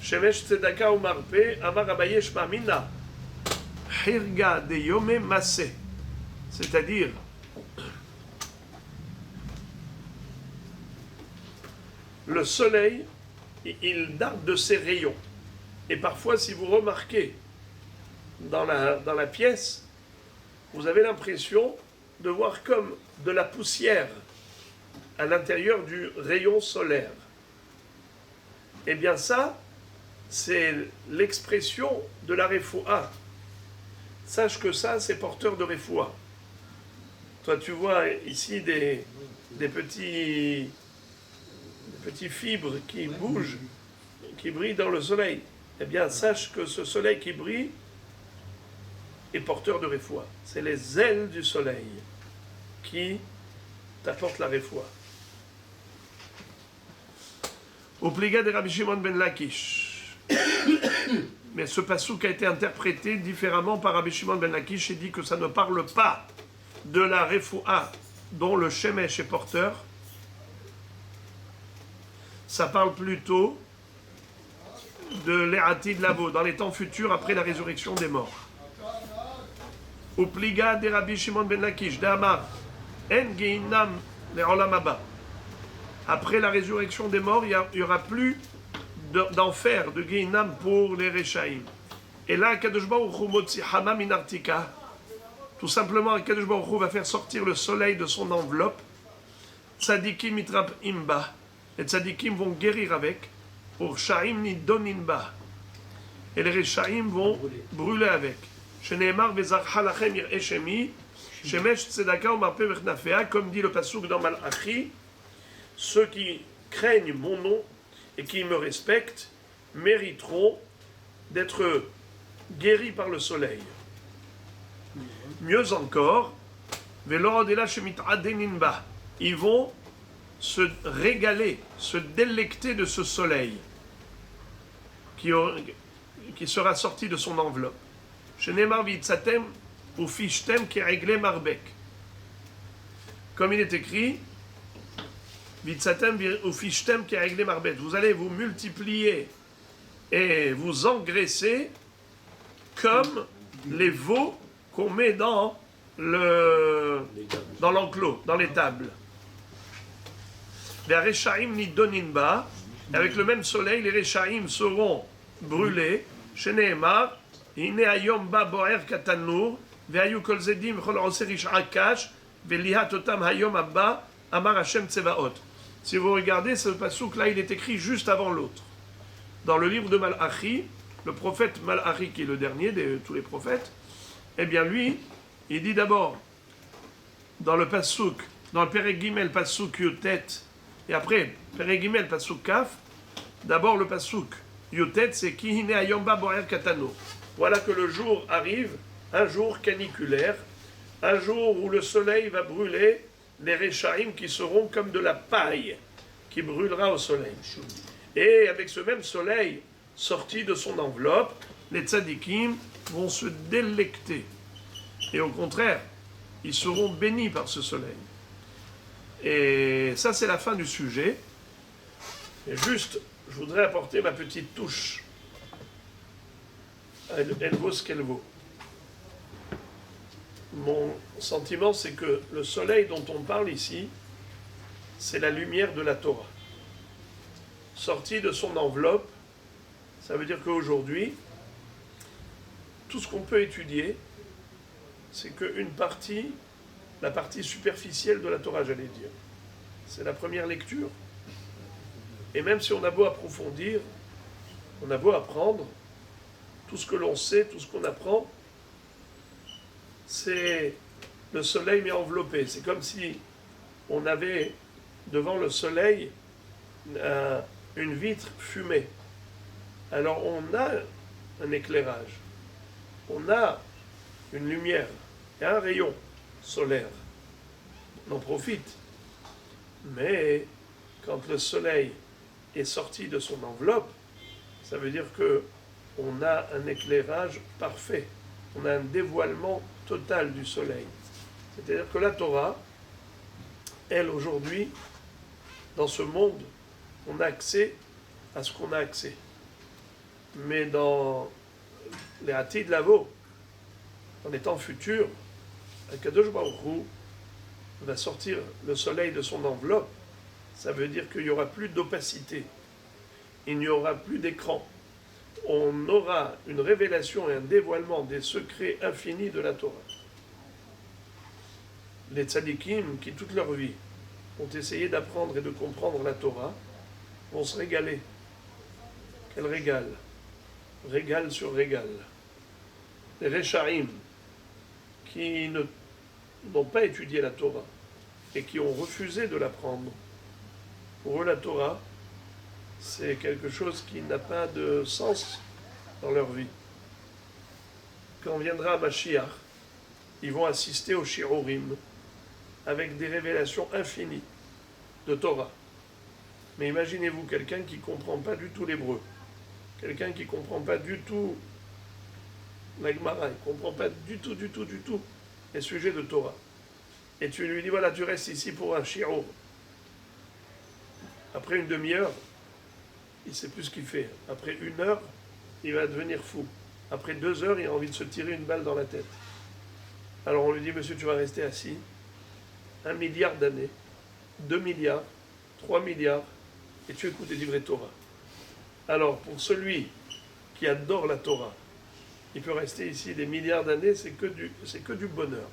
Shemesh tzedaka umarpe amar Abaye shma mina hirga de yome masse. C'est-à-dire le soleil, il darde de ses rayons. Et parfois, si vous remarquez dans la pièce, vous avez l'impression de voir comme de la poussière à l'intérieur du rayon solaire. Eh bien ça, c'est l'expression de la refoua. Sache que ça, c'est porteur de refoua. Toi, tu vois ici des petits fibres qui bougent, qui brillent dans le soleil. Eh bien, sache que ce soleil qui brille est porteur de refoua. C'est les ailes du soleil qui t'apportent la refoua. Au pliga de Rabbi Shimon ben Lakish. Mais ce passouk a été interprété différemment par Rabbi Shimon ben Lakish et dit que ça ne parle pas de la refoua dont le shemesh est porteur. Ça parle plutôt de l'E'atid Lavo, dans les temps futurs après la résurrection des morts. Au pliga de Rabbi Shimon ben Lakish, d'Amar, En Geinam le'olam haba. Après la résurrection des morts, il n'y aura plus d'enfer, de Geinam pour les Rechaïm. Et là, Kadosh Baruch Hu motzi hama min artika. Tout simplement, Kadosh Baruch Hu va faire sortir le soleil de son enveloppe. Tzadikim mitrap imba. Les tzadikim vont guérir avec. Urshaim nidonin ba. Et les Rechaïm vont brûler avec. Sheneemar vezarcha lachem yir'eh shemi. Shemesh tzedaka umarpe bichnafea. Comme dit le pasuk dans Malachi, ceux qui craignent mon nom et qui me respectent mériteront d'être guéris par le soleil. Mieux encore, ils vont se régaler, se délecter de ce soleil qui sera sorti de son enveloppe. Comme il est écrit, vous allez vous multiplier et vous engraisser comme les veaux qu'on met dans l'enclos, dans l'étable. Les Rechaïm ni doninba, avec le même soleil, les Rechaïm seront brûlés. Sheneemar, ine ayom ba boer katanur, ve'ayu kol zedim chol oserish akash, ve'lihat otam hayom abba, amar Hashem tsevaot. Si vous regardez, ce passouk-là, il est écrit juste avant l'autre. Dans le livre de Malachi, le prophète Malachi, qui est le dernier de tous les prophètes, eh bien lui, il dit d'abord, dans le passouk, dans le Perek Gimel, passouk Yotet, et après, Perek Gimel, passouk Kaf, d'abord le passouk Yotet, c'est Ki hine ayomba boer katano. Voilà que le jour arrive, un jour caniculaire, un jour où le soleil va brûler les Rechaïm qui seront comme de la paille qui brûlera au soleil. Et avec ce même soleil sorti de son enveloppe, les tzadikim vont se délecter. Et au contraire, ils seront bénis par ce soleil. Et ça, c'est la fin du sujet. Et juste, je voudrais apporter ma petite touche. Elle vaut ce qu'elle vaut. Mon sentiment, c'est que le soleil dont on parle ici, c'est la lumière de la Torah. Sortie de son enveloppe, ça veut dire qu'aujourd'hui, tout ce qu'on peut étudier, c'est qu'une partie, la partie superficielle de la Torah, j'allais dire. C'est la première lecture. Et même si on a beau approfondir, on a beau apprendre, tout ce que l'on sait, tout ce qu'on apprend, c'est le soleil mais enveloppé. C'est comme si on avait devant le soleil une vitre fumée. Alors on a un éclairage, on a une lumière et un rayon solaire. On en profite. Mais quand le soleil est sorti de son enveloppe, ça veut dire que on a un éclairage parfait, on a un dévoilement total du soleil. C'est-à-dire que la Torah, elle aujourd'hui, dans ce monde, on a accès à ce qu'on a accès. Mais dans les Hatid Lavo, en étant futur, Akadosh Baruch Hu va sortir le soleil de son enveloppe. Ça veut dire qu'il n'y aura plus d'opacité, il n'y aura plus d'écran. On aura une révélation et un dévoilement des secrets infinis de la Torah. Les tzadikim qui toute leur vie ont essayé d'apprendre et de comprendre la Torah vont se régaler. Quel régal! Régal sur régal. Les Rechaim qui n'ont pas étudié la Torah et qui ont refusé de l'apprendre. Pour eux, la Torah, c'est quelque chose qui n'a pas de sens dans leur vie. Quand viendra Mashiach, ils vont assister au Shiurim avec des révélations infinies de Torah. Mais imaginez-vous quelqu'un qui ne comprend pas du tout l'hébreu, quelqu'un qui ne comprend pas du tout la Gemara, il ne comprend pas du tout les sujets de Torah. Et tu lui dis, voilà, tu restes ici pour un shiur. Après une demi-heure, il ne sait plus ce qu'il fait. Après 1 heure, il va devenir fou. Après 2 heures, il a envie de se tirer une balle dans la tête. Alors on lui dit, monsieur, tu vas rester assis 1 milliard d'années, 2 milliards, 3 milliards, et tu écoutes les livrets Torah. Alors, pour celui qui adore la Torah, il peut rester ici des milliards d'années, c'est que du bonheur.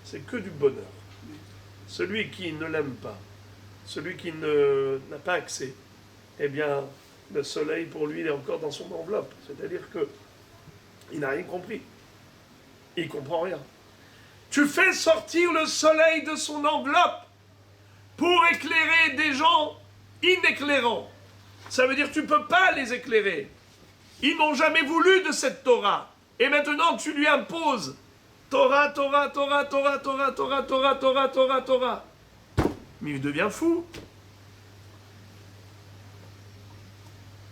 C'est que du bonheur. Celui qui ne l'aime pas, celui qui n'a pas accès, eh bien, le soleil, pour lui, il est encore dans son enveloppe. C'est-à-dire qu'il n'a rien compris. Il ne comprend rien. Tu fais sortir le soleil de son enveloppe pour éclairer des gens inéclairants. Ça veut dire que tu ne peux pas les éclairer. Ils n'ont jamais voulu de cette Torah. Et maintenant, tu lui imposes Torah, Torah, Torah, Torah, Torah, Torah, Torah, Torah, Torah, Torah. Mais il devient fou.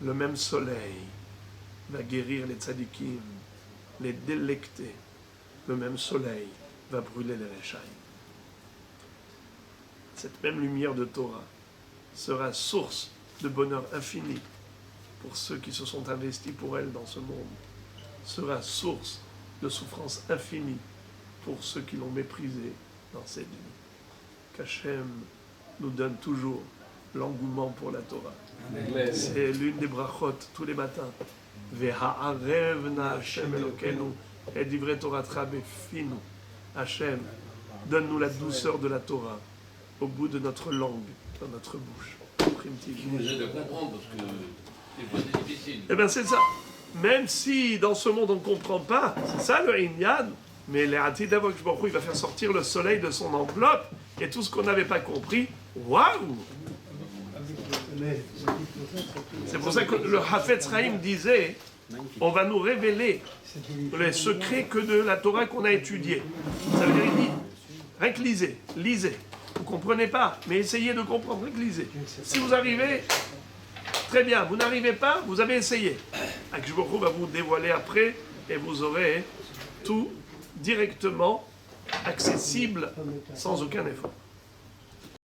Le même soleil va guérir les tzadikim, les délecter. Le même soleil va brûler les Rechaim. Cette même lumière de Torah sera source de bonheur infini pour ceux qui se sont investis pour elle dans ce monde, sera source de souffrance infinie pour ceux qui l'ont méprisé dans cette vie. Qu'Hachem nous donne toujours l'engouement pour la Torah. C'est l'une des brachot tous les matins. Ve'ha'arevna Hashem Elokeinu et divrei Toratcha befinu. Hachem, donne-nous la douceur de la Torah au bout de notre langue, dans notre bouche. Qui nous aide à comprendre, parce que des fois c'est difficile. Eh bien c'est ça. Même si dans ce monde on ne comprend pas, c'est ça le Inyan, mais les Hatid Lavo, il va faire sortir le soleil de son enveloppe et tout ce qu'on n'avait pas compris, waouh! C'est pour ça que le Hafetz Chaim disait, on va nous révéler les secrets que de la Torah qu'on a étudiée. Ça veut dire, il dit, rien que lisez. Vous ne comprenez pas, mais essayez de comprendre, rien que lisez. Si vous arrivez, très bien. Vous n'arrivez pas, vous avez essayé. Akshbochou va vous dévoiler après et vous aurez tout directement accessible sans aucun effort.